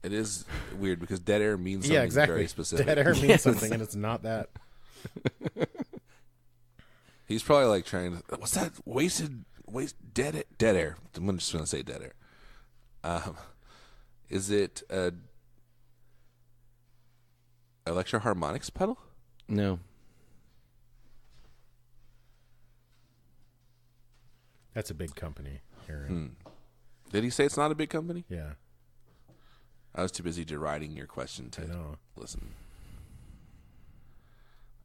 It is weird because dead air means something Yeah, exactly. very specific. Dead air means Yes. something, and it's not that. He's probably like trying to. What's that? Dead air. I'm just gonna say dead air. Is it a electroharmonics pedal? No. That's a big company, Aaron. Did he say it's not a big company? Yeah, I was too busy deriding your question I to know. listen.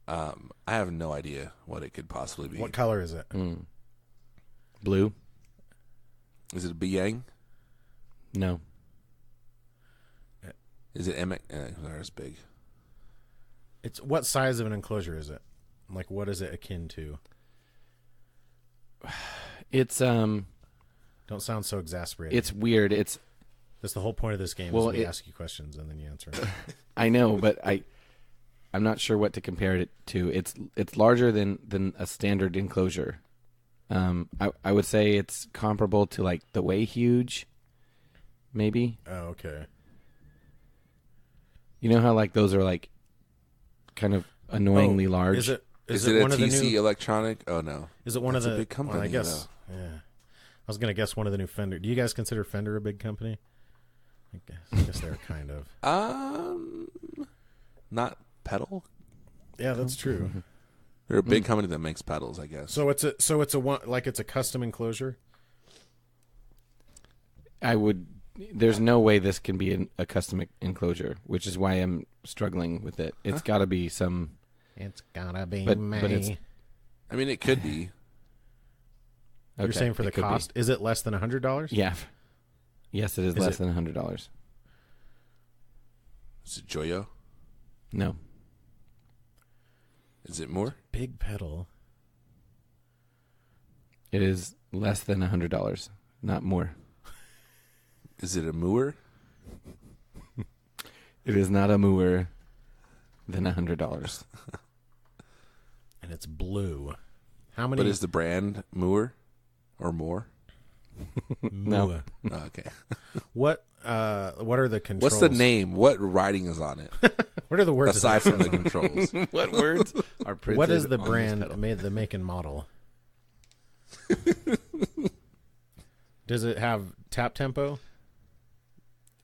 I have no idea what it could possibly be. What color is it? Blue? Is it a Biang? No. Is it M? It's big. It's what size of an enclosure is it? Like, what is it akin to? It's Don't sound so exasperated. it's weird. It's That's the whole point of this game. Well, is we it- ask you questions and then you answer them. I know, but I'm not sure what to compare it to. It's larger than a standard enclosure. I would say it's comparable to like the Way Huge, maybe. Oh, okay. You know how like those are like kind of annoyingly large. Is it? Is it it a one of the TC new? electronic? Oh no. Is it one That's of a the? big company, Well, I guess. Yeah. I was gonna guess one of the new Fender. Do you guys consider Fender a big company? I guess they're kind of. Not pedal. Yeah, that's true. They're a big company that makes pedals, I guess. So it's a one like it's a custom enclosure. There's no way this can be a custom enclosure, which is why I'm struggling with it. It's got to be some. It's gotta be But me. it's- I mean, it could be. You're Okay, saying for the it could be. cost, is it less than $100? Yeah. Yes, it is Is less it- than $100. Is it Joyo? No. Is it more? Big pedal. It is less than $100, not more. Is it a Moor? It is not a more than $100. And it's blue. How many? But is the brand Moor or more? No. Oh, okay. What are the controls? What's the name? What writing is on it? What are the words? Aside from the controls. What words are printed? What is the on this brand? pedal? The make and model. Does it have tap tempo?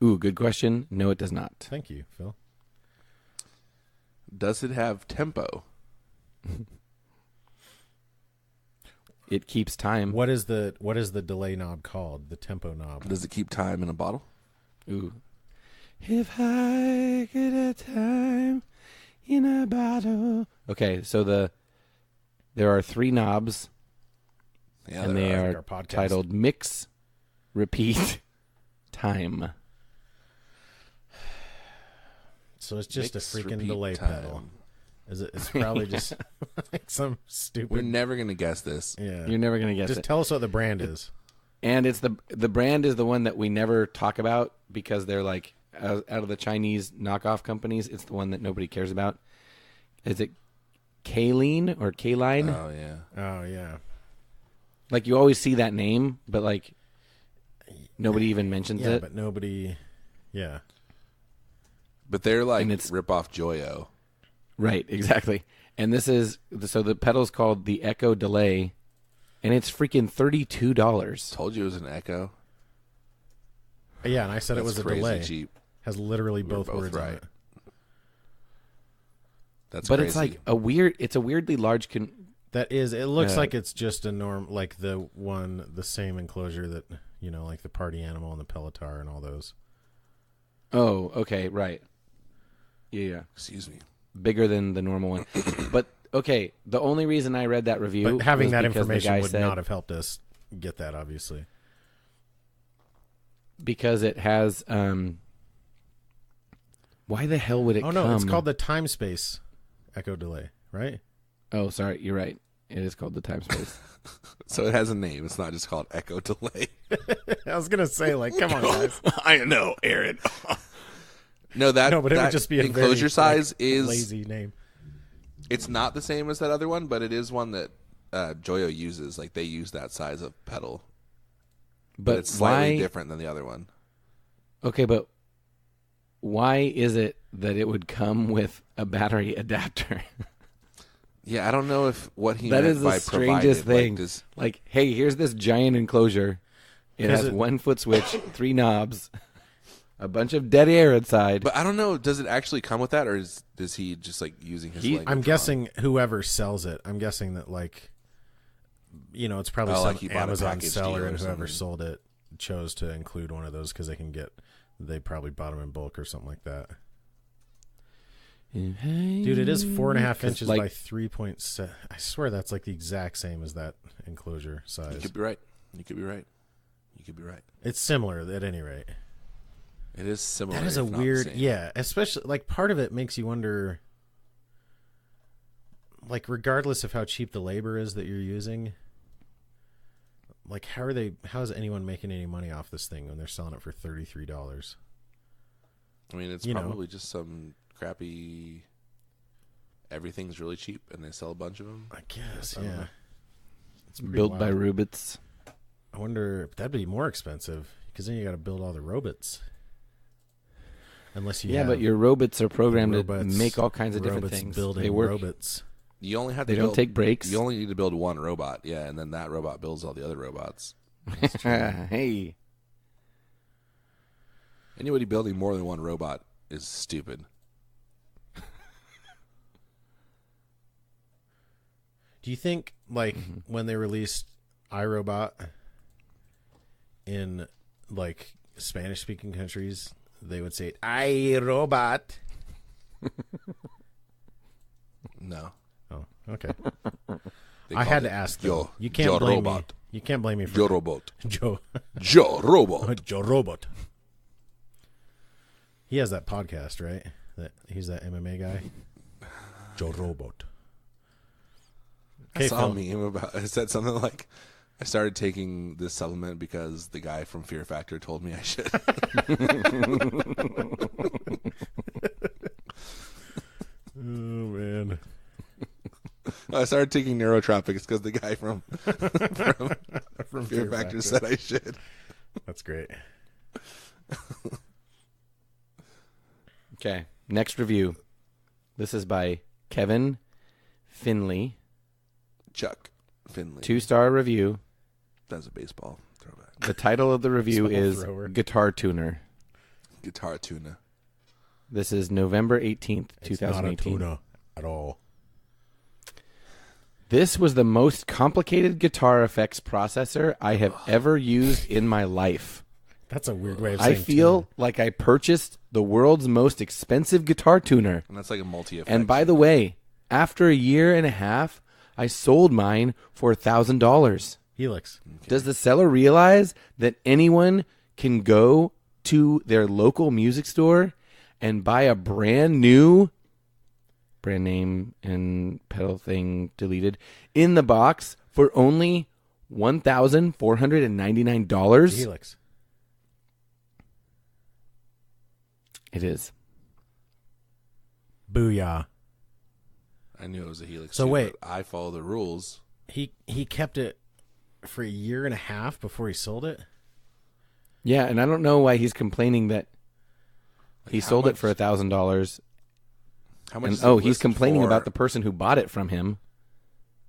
Ooh, good question. No, it does not. Thank you, Phil. Does it have tempo? It keeps time. What is the delay knob called? The tempo knob. Does it keep time in a bottle? Ooh. If I get a time in a bottle. Okay, so there are 3 knobs, Yeah, and there they Like are our podcast. titled mix, repeat, time. So it's just Mix, a freaking repeat, delay time. pedal. Is it? It's probably just like some stupid. We're never going to guess this. Yeah. You're never gonna guess Just it. tell us what the brand is. And it's the brand is the one that we never talk about because they're like out of the Chinese knockoff companies, it's the one that nobody cares about. Is it Kaline or Kaline? Oh yeah. Oh yeah. Like you always see that name, but like nobody even mentions Yeah, it. but nobody. Yeah. But they're like And it's- rip off Joyo. Right, exactly. And this is so the pedal's called the Echo Delay, and it's freaking $32. Told you it was an Echo. Yeah, and I said That's it was a crazy delay. cheap. Has literally We were both both words on right. it. That's But crazy. it's like it's a weirdly large That is, it looks Yeah. like it's just a like the same enclosure that, like the Party Animal and the Pelotar and all those. Oh, okay, right. Yeah. Excuse me. Bigger than the normal one. But okay, the only reason I read that review But having was that because the information guy would said, not have helped us get that, obviously. because it has why the hell would it Oh, come? no, it's called the Time Space Echo Delay, right? Oh, sorry, you're right. It is called the Time Space. So it has a name. It's not just called Echo Delay. I was going to say, like, come on, guys. I know, Aaron. No, that No, but it that would just be a enclosure very, size like, is lazy name. It's not the same as that other one, but it is one that Joyo uses. Like they use that size of pedal, but it's slightly why? different than the other one. Okay, but why is it that it would come with a battery adapter? Yeah, I don't know if what he That meant is by the strangest provided, thing. Like, does, Like, hey, here's this giant enclosure. It Is has it- 1 foot switch, 3 knobs, a bunch of dead air inside. but I don't know. Does it actually come with that, or is he just like using his? language I'm wrong? guessing whoever sells it, I'm guessing that, like, it's probably some like he bought a Amazon package seller, deal or and whoever something. sold it chose to include one of those because they probably bought them in bulk or something like that. Dude, it is 4.5 inches like- by 3.7. I swear that's like the exact same as that enclosure You size. could be right. You could be right. You could be right. It's similar at any rate. It is similar. That is a if not the weird, same. yeah. Especially like part of it makes you wonder, like regardless of how cheap the labor is that you're using, like how is anyone making any money off this thing when they're selling it for $33? I mean, it's You know. probably just some crappy. Everything's really cheap, and they sell a bunch of them. I guess, I don't yeah. know. It's pretty Built by wild. Rubits. I wonder if that'd be more expensive because then you got to build all the robots. Unless you Yeah, have but your robots are programmed to robots- make all kinds of different robots things. building They work. robots. You only have to. They don't build, take breaks. You only need to build one robot, yeah, and then that robot builds all the other robots. Hey, Anybody building more than one robot is stupid. Do you think, like, when they released iRobot in, like, Spanish-speaking countries, they would say, iRobot? No, Oh, okay. They I call had it to ask, Yo, though. You can't Yo blame robot. me. You can't blame me for Joe robot. Joe. Joe robot. Joe Robot. He has that podcast, right? He's that MMA guy. Joe Robot. I saw a meme about. It said something like, "I started taking this supplement because the guy from Fear Factor told me I should." Oh man. I started taking neurotropics because the guy from From Fear Factor said I should. That's great. okay. Next review. This is by Kevin Finley. Chuck Finley. 2-star review. That's a baseball throwback. The title of the review Baseball is thrower. Guitar Tuner. Guitar tuna. This is November 18th, It's not a 2018. tuna at all. This was the most complicated guitar effects processor I have ever used in my life. That's a weird way of I saying feel tuna. like I purchased the world's most expensive guitar tuner. And that's like a multi-effect. And by the way, after a year and a half, I sold mine for $1,000. Helix. Does the seller realize that anyone can go to their local music store and buy a brand new brand name and pedal thing deleted in the box for only $1,499? Helix. It is. Booyah. I knew it was a Helix. So too, wait. but I follow the rules. He kept it for a year and a half before he sold it? Yeah, and I don't know why he's complaining that he how sold it much- for $1,000. How much? And is it he's listed complaining for? about the person who bought it from him.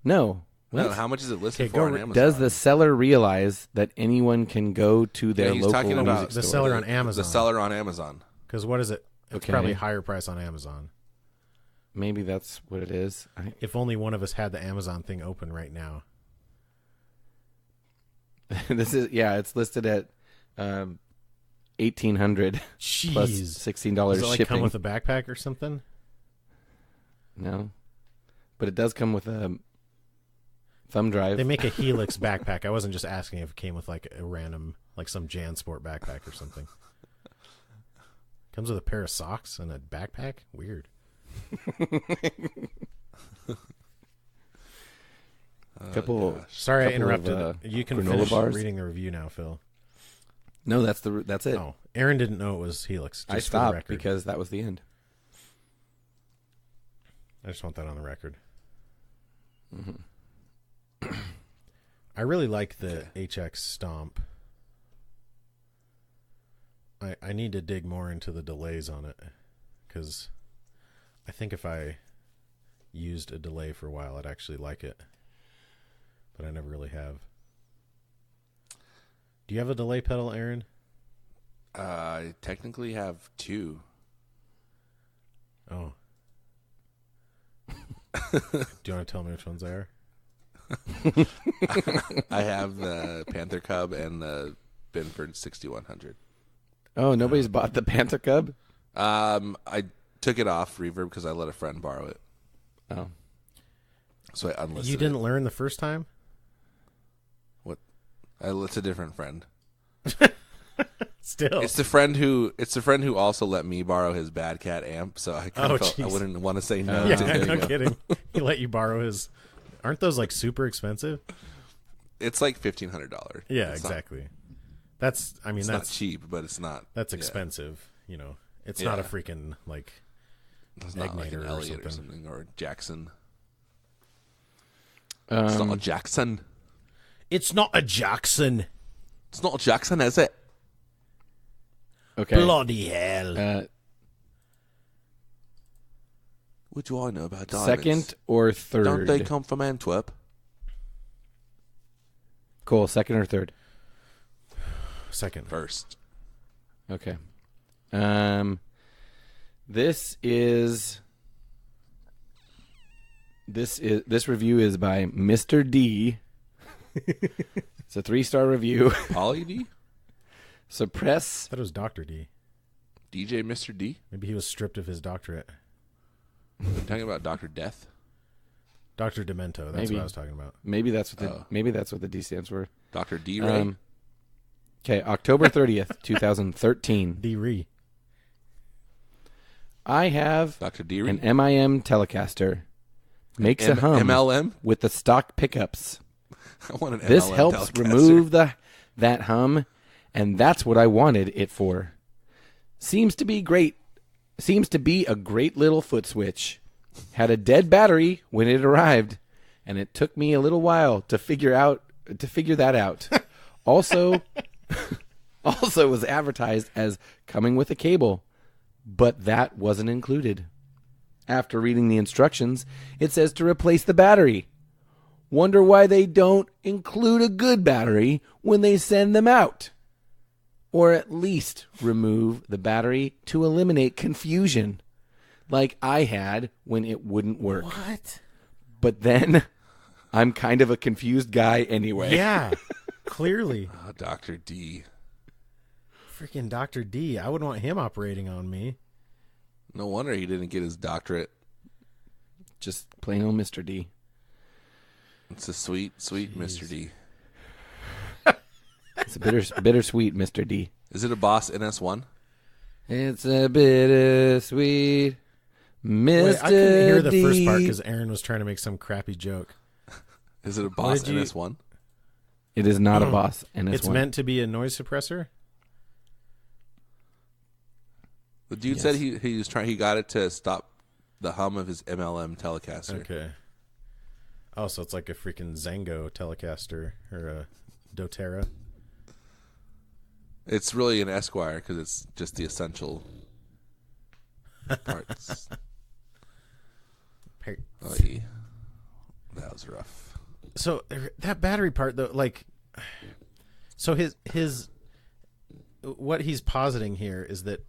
No. No, What? how much is it listed Okay, for go on re- Amazon? Does the seller realize that anyone can go to their he's local talking music about The store? seller on Amazon. The seller on Amazon. Because what is it? It's Okay. probably higher price on Amazon. Maybe that's what it is. If only one of us had the Amazon thing open right now. This is it's listed at $1,800 Jeez. plus $16 Does it like shipping. come with a backpack or something? No, but it does come with a thumb drive. They make a Helix backpack. I wasn't just asking if it came with like a random, like some JanSport backpack or something. Comes with a pair of socks and a backpack? Weird. couple. Sorry I couple interrupted. of, You can granola finish bars. reading the review now, Phil. No, that's it. Oh, Aaron didn't know it was Helix. Just I for the stopped record. because that was the end. I just want that on the record. Mm-hmm. I really like the HX Stomp. I need to dig more into the delays on it, because I think if I used a delay for a while, I'd actually like it. But I never really have. Do you have a delay pedal, Aaron? I technically have 2. Oh. Do you want to tell me which ones they are? I have the Panther Cub and the Binford 6100. Oh, nobody's bought the Panther Cub? I took it off Reverb because I let a friend borrow it. Oh. So I unlisted You didn't it. learn the first time? It's a different friend. Still. It's the friend who also let me borrow his Bad Cat amp, so I kind of felt I jeez. wouldn't want to say no. Yeah, to there you no go. kidding. He let you borrow his. Aren't those like super expensive? It's like $1,500. Yeah, It's exactly. That's. I mean, It's that's not cheap, but it's not. that's yeah. expensive. You know, it's not a Yeah. freaking like. It's not like an Egnator or Elliot or something. something or Jackson. It's not a Jackson. It's not a Jackson. It's not a Jackson, is it? Okay. Bloody hell! What do I know about diamonds? Second or third? Don't they come from Antwerp? Cool. Second or third? Second. First. Okay. This review is by Mr. D. It's a 3-star review. Polly D? Suppress. I thought it was Dr. D. DJ Mr. D? Maybe he was stripped of his doctorate. I'm talking about Dr. Death? Dr. Demento. That's Maybe. what I was talking about. Maybe that's what the D stands for. Dr. D Ray? Okay, October 30th, 2013. D. Ree. I have Dr. D Ray? an MIM Telecaster. Makes a hum MLM? with the stock pickups. I want an This MLM helps Telecaster. remove that hum, and that's what I wanted it for. Seems to be a great little foot switch. Had a dead battery when it arrived, and it took me a little while to figure that out. Also was advertised as coming with a cable, but that wasn't included. After reading the instructions, it says to replace the battery. Wonder why they don't include a good battery when they send them out. Or at least remove the battery to eliminate confusion, like I had when it wouldn't work. What? But then, I'm kind of a confused guy anyway. Yeah. Clearly. Oh, Dr. D. Freaking Dr. D. I wouldn't want him operating on me. No wonder he didn't get his doctorate. Just plain old Mr. D. It's a sweet, sweet Mr. D. It's a bittersweet Mr. D. Is it a Boss NS1? It's a bittersweet Mr. Wait, I couldn't hear the D. first part because Aaron was trying to make some crappy joke. Is it a Boss did you- NS1? It is not a Boss, and It's meant to be a noise suppressor? The dude said he got it to stop the hum of his MLM Telecaster. Okay. Oh, so it's like a freaking Zango Telecaster or a doTERRA. It's really an Esquire because it's just the essential parts. Oh, yeah. That was rough. So that battery part, though, like, so his what he's positing here is that,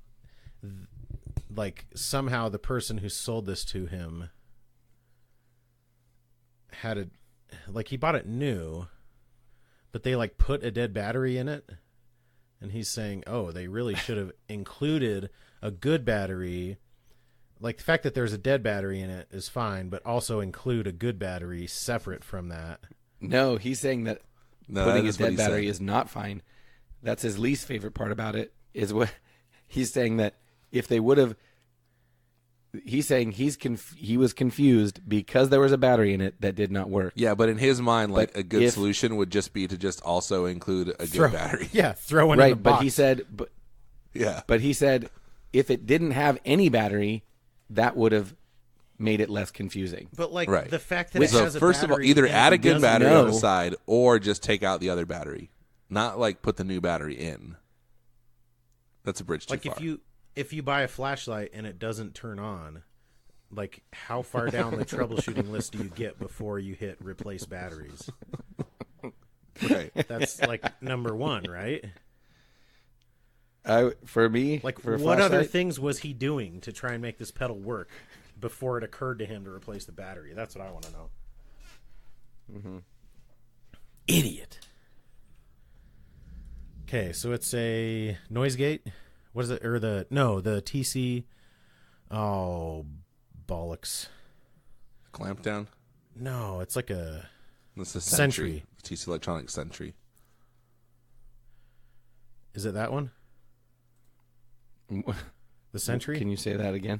like, somehow the person who sold this to him had he bought it new, but they like put a dead battery in it. And he's saying, oh, they really should have included a good battery. Like, the fact that there's a dead battery in it is fine, but also include a good battery separate from that. No, he's saying that putting a dead battery is not fine. That's his least favorite part about it, is what he's saying, that if they would have... He's saying he was confused because there was a battery in it that did not work. Yeah, but in his mind, like, a good solution would just be to just also include a good battery. Yeah, throw one in the box. But he said, if it didn't have any battery, that would have made it less confusing. But like the fact that it has a battery, first of all, either add a good battery on the side or just take out the other battery, not like put the new battery in. That's a bridge too far. Like if you buy a flashlight and it doesn't turn on, like, how far down the troubleshooting list do you get before you hit replace batteries? Right. That's like number one, right? For me, like, for what other things was he doing to try and make this pedal work before it occurred to him to replace the battery? That's what I want to know. Mm-hmm. Idiot. Okay, so it's a noise gate. What is it? Or the TC. Oh, bollocks. Clamp down? No, it's like a Sentry. TC Electronics Sentry. Is it that one? The Sentry? Can you say that again?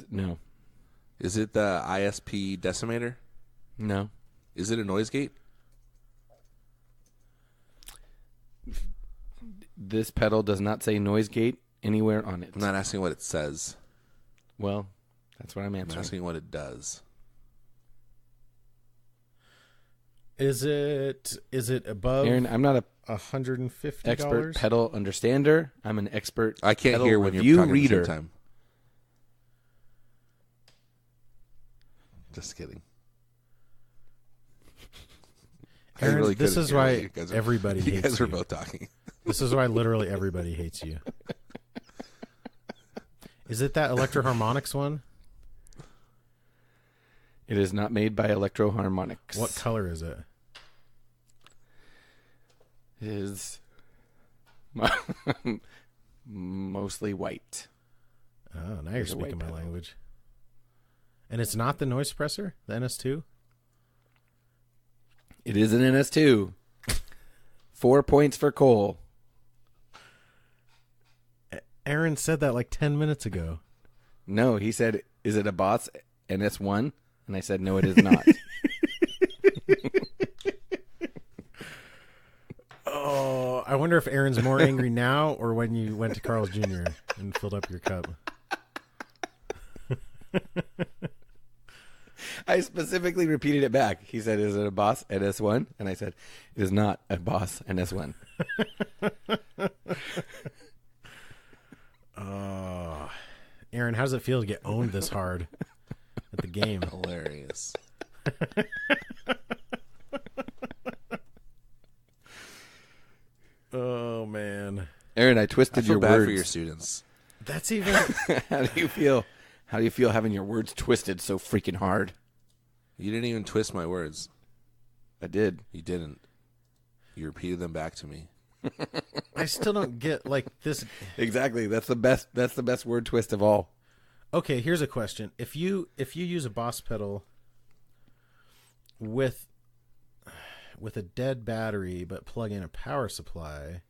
No. Is it the ISP decimator? No. Is it a noise gate? This pedal does not say noise gate anywhere on it. I'm not asking what it says. Well, that's what I'm answering. I'm asking what it does. Is it above? Aaron, I'm not a $150 expert pedal understander. I'm an expert. I can't pedal hear when you're review talking reader. at the same time. Just kidding. Aaron, really this is why everybody hates you. You guys were both talking. This is why literally everybody hates you. Is it that Electro-Harmonix one? It is not made by Electro-Harmonix. What color is it? It is mostly white. Oh, now you're speaking my language. And it's not the noise suppressor, the NS2? It is an NS2. 4 points for Cole. Aaron said that like 10 minutes ago. No, he said, is it a Boss NS1? And I said, no, it is not. Oh, I wonder if Aaron's more angry now or when you went to Carl's Jr. and filled up your cup. I specifically repeated it back. He said, is it a Boss NS1? And I said, it is not a Boss NS1. Oh, Aaron, how does it feel to get owned this hard at the game? Hilarious. Oh, man. Aaron, I twisted your bad words. for your students. That's even... How do you feel? How do you feel having your words twisted so freaking hard? You didn't even twist my words. I did. You didn't. You repeated them back to me. I still don't get, like, this... Exactly. That's the best word twist of all. Okay, here's a question. If you use a Boss pedal with a dead battery but plug in a power supply,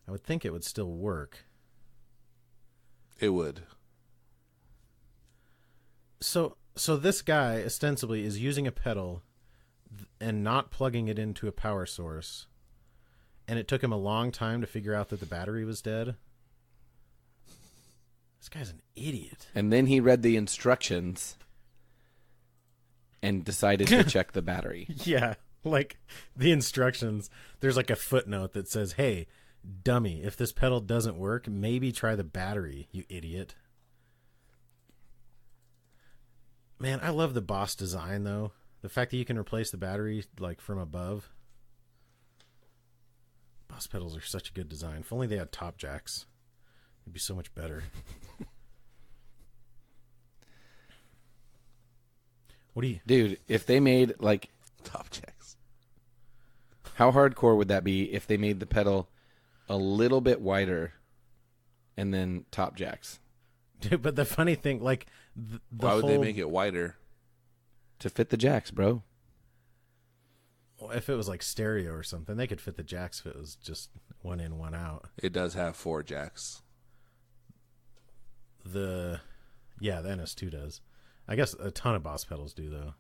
I would think it would still work. It would. So this guy ostensibly is using a pedal and not plugging it into a power source, and it took him a long time to figure out that the battery was dead. This guy's an idiot. And then he read the instructions and decided to check the battery. Yeah, like the instructions. There's like a footnote that says, "Hey, dummy, if this pedal doesn't work, maybe try the battery, you idiot." Man, I love the Boss design though. The fact that you can replace the battery like from above. Boss pedals are such a good design. If only they had top jacks, it'd be so much better. What do you... Dude, if they made like Top jacks. how hardcore would that be if they made the pedal a little bit wider and then top jacks? Dude, but the funny thing, like Why would they make it wider? To fit the jacks, bro. Well, if it was like stereo or something, they could fit the jacks if it was just one in, one out. It does have 4 jacks. The NS2 does. I guess a ton of Boss pedals do, though.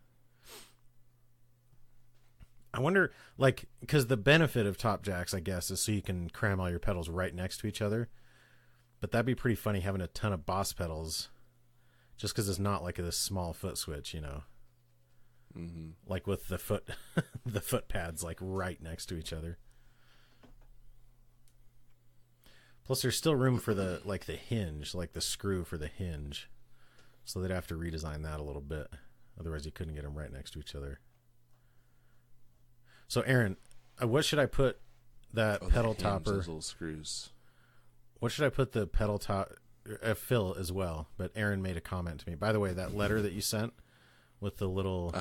I wonder, like, because the benefit of top jacks, I guess, is so you can cram all your pedals right next to each other. But that'd be pretty funny having a ton of Boss pedals just because it's not like this small foot switch, you know? Mm-hmm. Like with the foot pads like right next to each other. Plus there's still room for the hinge, like the screw for the hinge. So they'd have to redesign that a little bit. Otherwise you couldn't get them right next to each other. So Aaron, what should I put that pedal topper? Those little screws. What should I put the pedal top? Phil as well, but Aaron made a comment to me. By the way, that letter that you sent with the little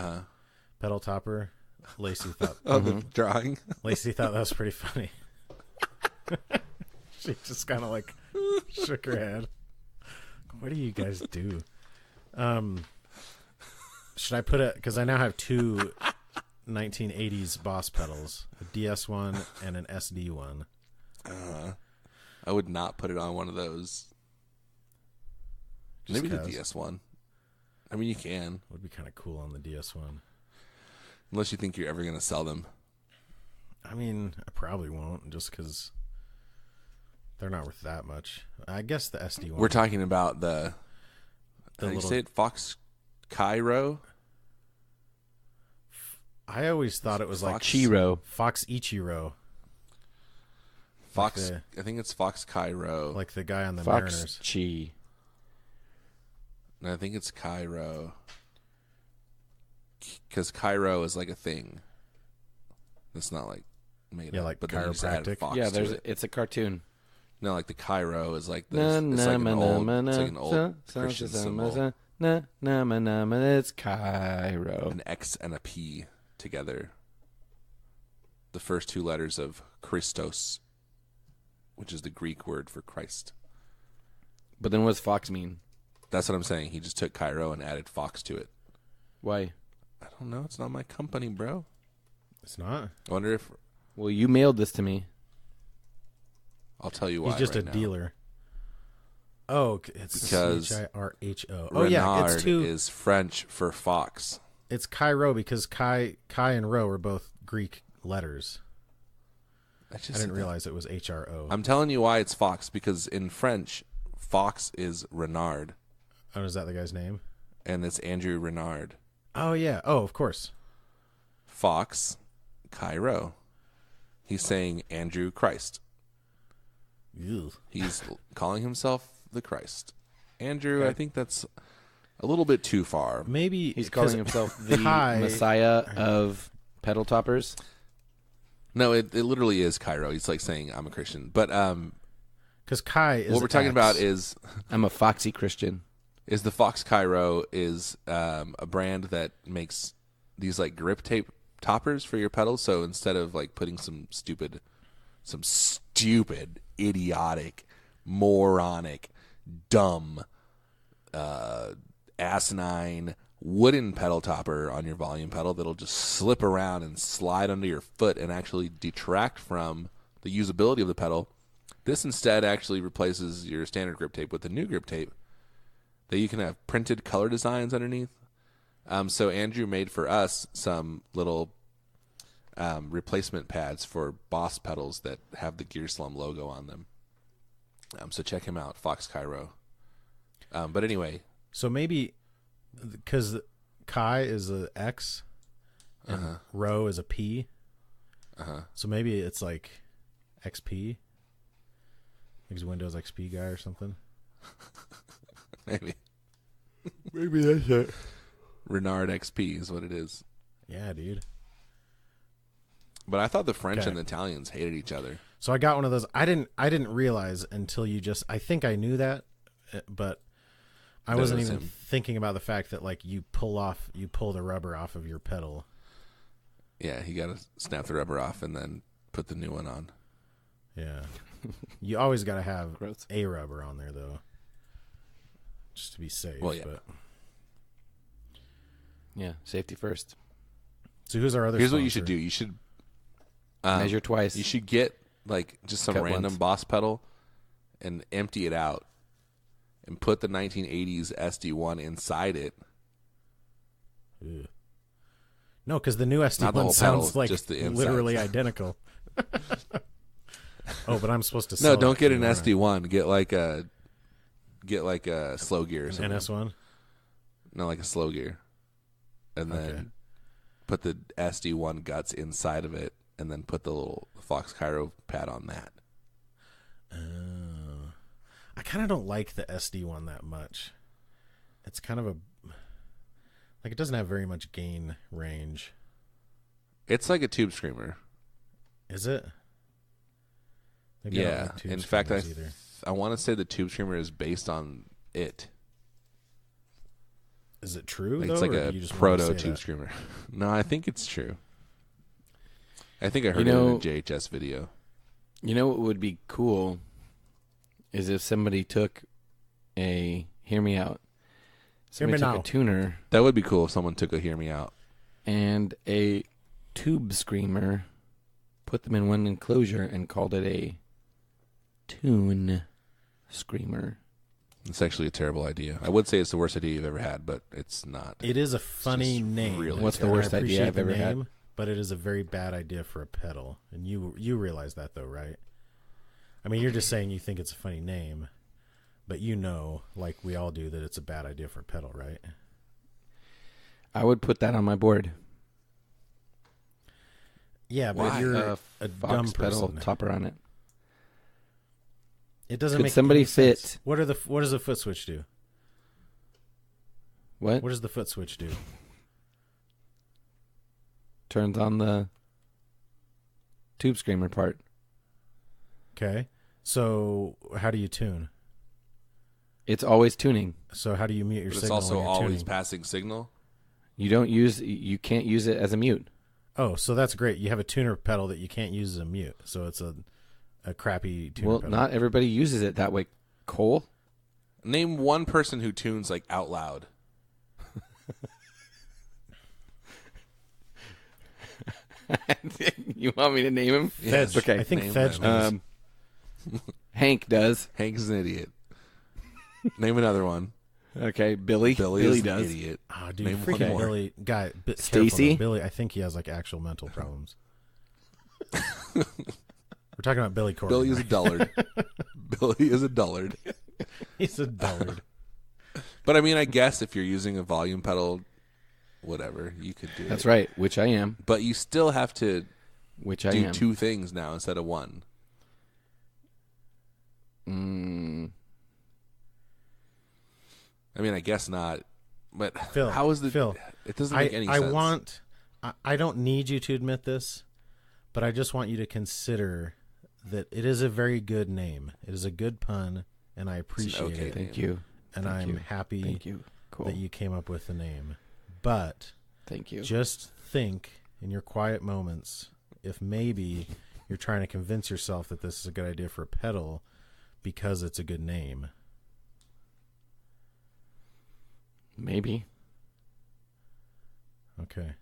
pedal topper, Lacey thought. The drawing. Lacey thought that was pretty funny. She just kind of like shook her head. What do you guys do? Should I put it? Because I now have 2 1980s Boss pedals, a DS one and an SD one. I would not put it on one of those. Just Maybe 'cause. the DS one. I mean, you can. Would be kind of cool on the DS one. Unless you think you're ever going to sell them. I mean, I probably won't, just because they're not worth that much. I guess the SD one. We're talking about the how do you little- say it? Fox Cairo? I always thought it was like Fox Chiro. Fox Ichiro, Fox. the- I think it's Fox Cairo. like the guy on the Fox Mariners. Chi. No, I think it's Cairo. Because Cairo is like a thing. It's not like made Yeah, up. like but then you just add chiropractic. Fox Yeah, to it. it's a cartoon. No, like the Cairo is like Na, this. It's like an na, old, na, it's like an na, old sa- Christian sa- sa- symbol. sa- na, na, na, na, na, it's Cairo. An X and a P together. The first 2 letters of Christos, which is the Greek word for Christ. But then what does Fox mean? That's what I'm saying. He just took Cairo and added Fox to it. Why? I don't know. It's not my company, bro. It's not. I wonder if Well, you mailed this to me. I'll tell you why. He's just right a now. dealer. Oh, it's Because Chirho. Oh yeah, Renard it's 2. is French for fox. It's Cairo because Kai and Ro are both Greek letters. I I didn't realize it was HRO. I'm telling you why it's fox, because in French, fox is Renard, Oh, is that the guy's name? and it's Andrew Renard. Oh yeah. Oh, of course. Fox, Cairo. He's saying Andrew Christ. Ew. He's calling himself the Christ. Andrew, I think that's a little bit too far. Maybe He's calling 'cause himself the Kai- Messiah of pedal toppers. No, it literally is Cairo. He's like saying I'm a Christian. But Because Kai is what we're talking X. about is I'm a foxy Christian. the Fox Cairo is a brand that makes these like grip tape toppers for your pedals. So instead of like putting some stupid, idiotic, moronic, dumb, asinine wooden pedal topper on your volume pedal that'll just slip around and slide under your foot and actually detract from the usability of the pedal, this instead actually replaces your standard grip tape with a new grip tape that you can have printed color designs underneath. So Andrew made for us some little replacement pads for Boss pedals that have the Gear Slum logo on them. So check him out, Fox Cairo. But anyway, So maybe because Chi is a X and Rho is a P. So maybe it's like XP. He's a Windows XP guy or something. maybe Maybe that's it. Renard XP is what it is. Yeah, dude. But I thought the French Okay. and the Italians hated each other. So I got one of those. I didn't realize until you just. I think I knew that, but I wasn't was even him. thinking about the fact that like you pull the rubber off of your pedal. Yeah, you got to snap the rubber off and then put the new one on. Yeah, you always got to have Gross. a rubber on there though, just to be safe. Well, yeah. But. Yeah, safety first. So who's our other? Here's what you sponsor? should do. You should Measure twice. You should get like just some Cut random once. Boss pedal and empty it out and put the 1980s SD1 inside it. Ugh. No, because the new Not the SD1 whole sounds pedal, like just the insides. literally identical. Oh, but I'm supposed to. No, sell don't it get to an you, SD1. Get like a slow gear or an something. NS1. No, like a slow gear. And then Okay. put the SD1 guts inside of it and then put the little Fox Cairo pad on that. I kind of don't like the SD1 that much. It's kind of it doesn't have very much gain range. It's like a tube screamer. Is it? Maybe I don't Yeah. like tube In fact, screamers either. I want to say the tube screamer is based on it. Is it true? Like though, it's like or a do you just want to proto say tube that? screamer. No, I think it's true. I think I heard You it know- in a JHS video. You know what would be cool is if somebody took hear me out. Somebody me took now. a tuner That would be cool if someone took a hear me out. and a tube screamer, put them in one enclosure, and called it a tune screamer. It's actually a terrible idea. I would say it's the worst idea you've ever had, but it's not. It is a funny just name. really What's the And I worst idea appreciate I've the ever had? name, but it is a very bad idea for a pedal, and you realize that though, right? I mean, you're just saying you think it's a funny name, but you know, like we all do, that it's a bad idea for a pedal, right? I would put that on my board. Yeah, but Why? you're a dumb Fox pedal person. topper on it. It doesn't Could make somebody any sense. fit- What does the foot switch do? What? What does the foot switch do? Turns on the tube screamer part. Okay, so how do you tune? It's always tuning. So how do you mute your But it's signal also when you're always tuning? passing signal. You can't use it as a mute. Oh, so that's great. You have a tuner pedal that you can't use as a mute. So it's a crappy tuner Well, pedal. not everybody uses it that way. Cole? Name one person who tunes like out loud. You want me to name him? Yes. Okay. I think name Fedge them. does. Hank does. Hank's an idiot. Name another one. Okay, Billy. Billy is does. an idiot. Oh, dude, Name one freaking more. Billy. Guy, Stacy? Billy, I think he has like actual mental problems. We're talking about Billy Corgan. Billy is a right? dullard. Billy is a dullard. He's a dullard. But I mean, I guess if you're using a volume pedal, whatever, you could do That's it. right, which I am. But you still have to Which I do am. two things now instead of one. I mean, I guess not. But Phil, how is the Phil, It doesn't make any sense. I don't need you to admit this, but I just want you to consider that it is a very good name. It is a good pun, and I appreciate okay it. Thank you. And Thank I'm you. happy Thank you. Cool. that you came up with the name. But Thank you. just think in your quiet moments if maybe you're trying to convince yourself that this is a good idea for a pedal because it's a good name. Maybe. Okay.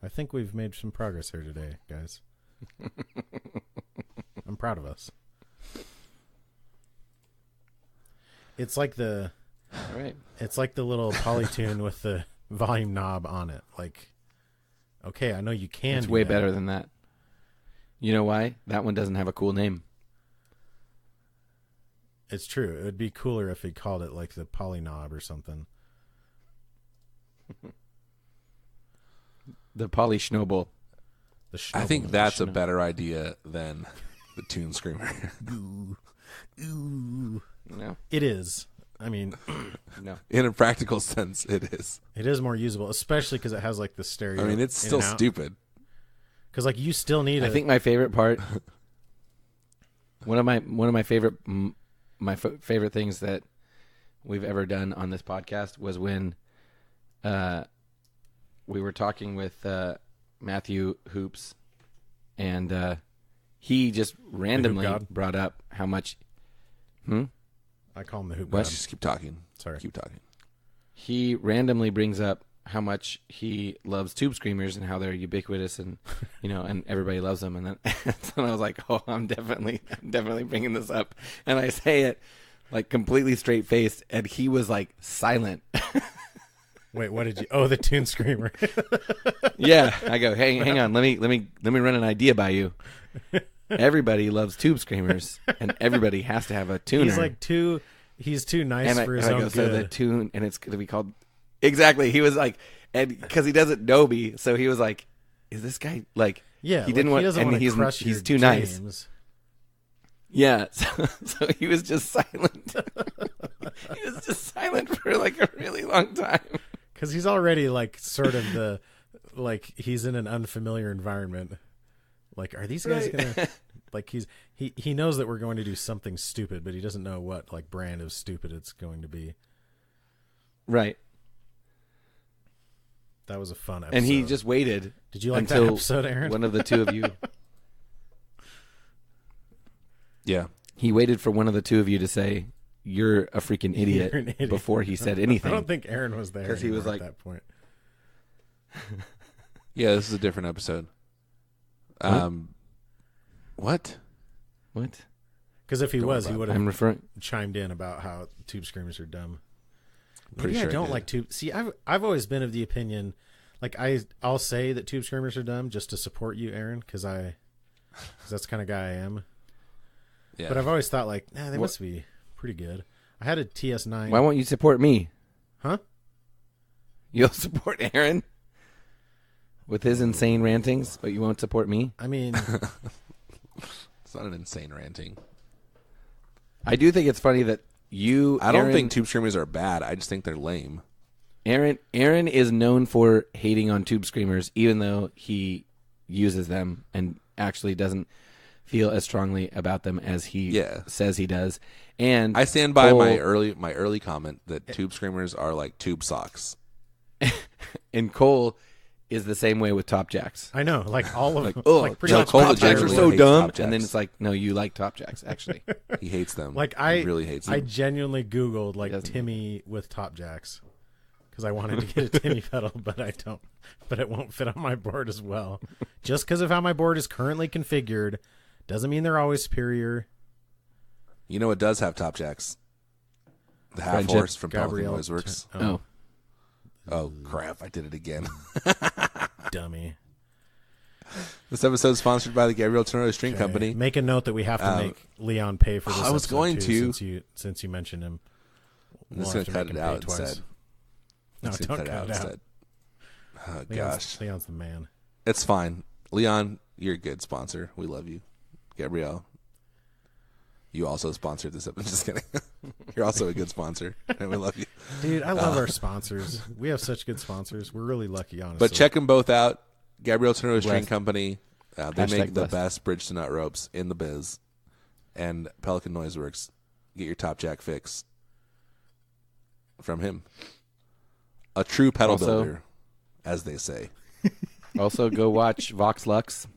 I think we've made some progress here today, guys. I'm proud of us. It's like the All right. little polytune with the volume knob on it. Like, okay, I know you can. It's do way that. better than that. You know why? That one doesn't have a cool name. It's true. It would be cooler if he called it like the Polyknob or something. The Polly Schnobel. I think that's a better idea than the Toon Screamer. Ooh. Ooh. No. It is. I mean, No. In a practical sense, it is. it is more usable, especially because it has like the stereo. I mean, it's still stupid. Because like you still need. I think my favorite part, one of my favorite favorite things that we've ever done on this podcast was when we were talking with Matthew Hoops, and he just randomly brought up how much. I call him the hoop. What? Just keep talking. Sorry. Keep talking. He randomly brings up how much he loves Tube Screamers and how they're ubiquitous and and everybody loves them. And then so I was like, oh, I'm definitely bringing this up. And I say it like completely straight faced, and he was like silent. Wait, what did you? Oh, the Toon Screamer. Yeah, I go, hey, hang on, let me run an idea by you. Everybody loves Tube Screamers, and everybody has to have a tuner. He's like he's too nice for his own good. So the tune, and it's going to be called. Exactly. He was like, and because he doesn't know me, so he was like, "Is this guy like?" Yeah, he didn't want, and he's too nice. Yeah, so he was just silent. He was just silent for like a really long time. Because he's already like sort of he's in an unfamiliar environment. Like, are these guys gonna like he knows that we're going to do something stupid, but he doesn't know what like brand of stupid it's going to be. Right. That was a fun episode. And he just waited. Did you like that episode, Aaron? One of the two of you. Yeah. He waited for one of the two of you to say, "You're a freaking idiot," You're an idiot. Before he said anything. I don't think Aaron was there because he was like at that point. Yeah, this is a different episode. What? Because if he was, he would have chimed in about how Tube Screamers are dumb. Maybe I don't like Tube. See, I've always been of the opinion, like I'll say that Tube Screamers are dumb just to support you, Aaron, because that's the kind of guy I am. Yeah. But I've always thought like, they must be pretty good. I had a TS9. Why won't you support me? Huh? You'll support Aaron with his insane rantings, but you won't support me? I mean, it's not an insane ranting. I do think it's funny that I don't think Tube Screamers are bad. I just think they're lame. Aaron is known for hating on Tube Screamers, even though he uses them and actually doesn't feel as strongly about them as he says he does. And I stand by my early comment that Tube Screamers are like tube socks. And Cole is the same way with Top Jacks. I know, like all of like, like pretty much Top Jacks are so dumb, and then it's like, no, you like Top Jacks. Actually, he hates them. Like he really hates them. I genuinely Googled like Timmy with Top Jacks because I wanted to get a Timmy pedal, but I don't. But it won't fit on my board as well. Just because of how my board is currently configured doesn't mean they're always superior. You know what does have Top Jacks? The half horse from Pelican Noiseworks. Oh crap! I did it again. Dummy. This episode is sponsored by the Gabriel Tornado String Company. Make a note that we have to make Leon pay for this. I was going to since you mentioned him. I'm just going to cut it out instead. No, don't cut it out instead. Oh gosh, Leon's the man. It's fine, Leon. You're a good sponsor. We love you, Gabrielle. You also sponsored this episode. Just kidding. You're also a good sponsor, and we love you. Dude, I love our sponsors. We have such good sponsors. We're really lucky, honestly. But check them both out. Gabriel Tornado String Company. They make the best bridge to nut ropes in the biz. And Pelican Noiseworks. Get your Top Jack fix from him. A true pedal builder, as they say. Also, go watch Vox Lux.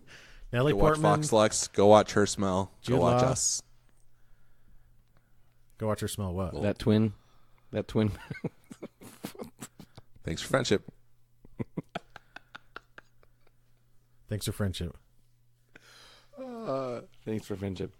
Nelly go Portman. Watch Vox Lux. Go watch her smell. Jude go watch Law. us. Go watch her smell what? That twin. Thanks for friendship. Thanks for friendship. Thanks for friendship.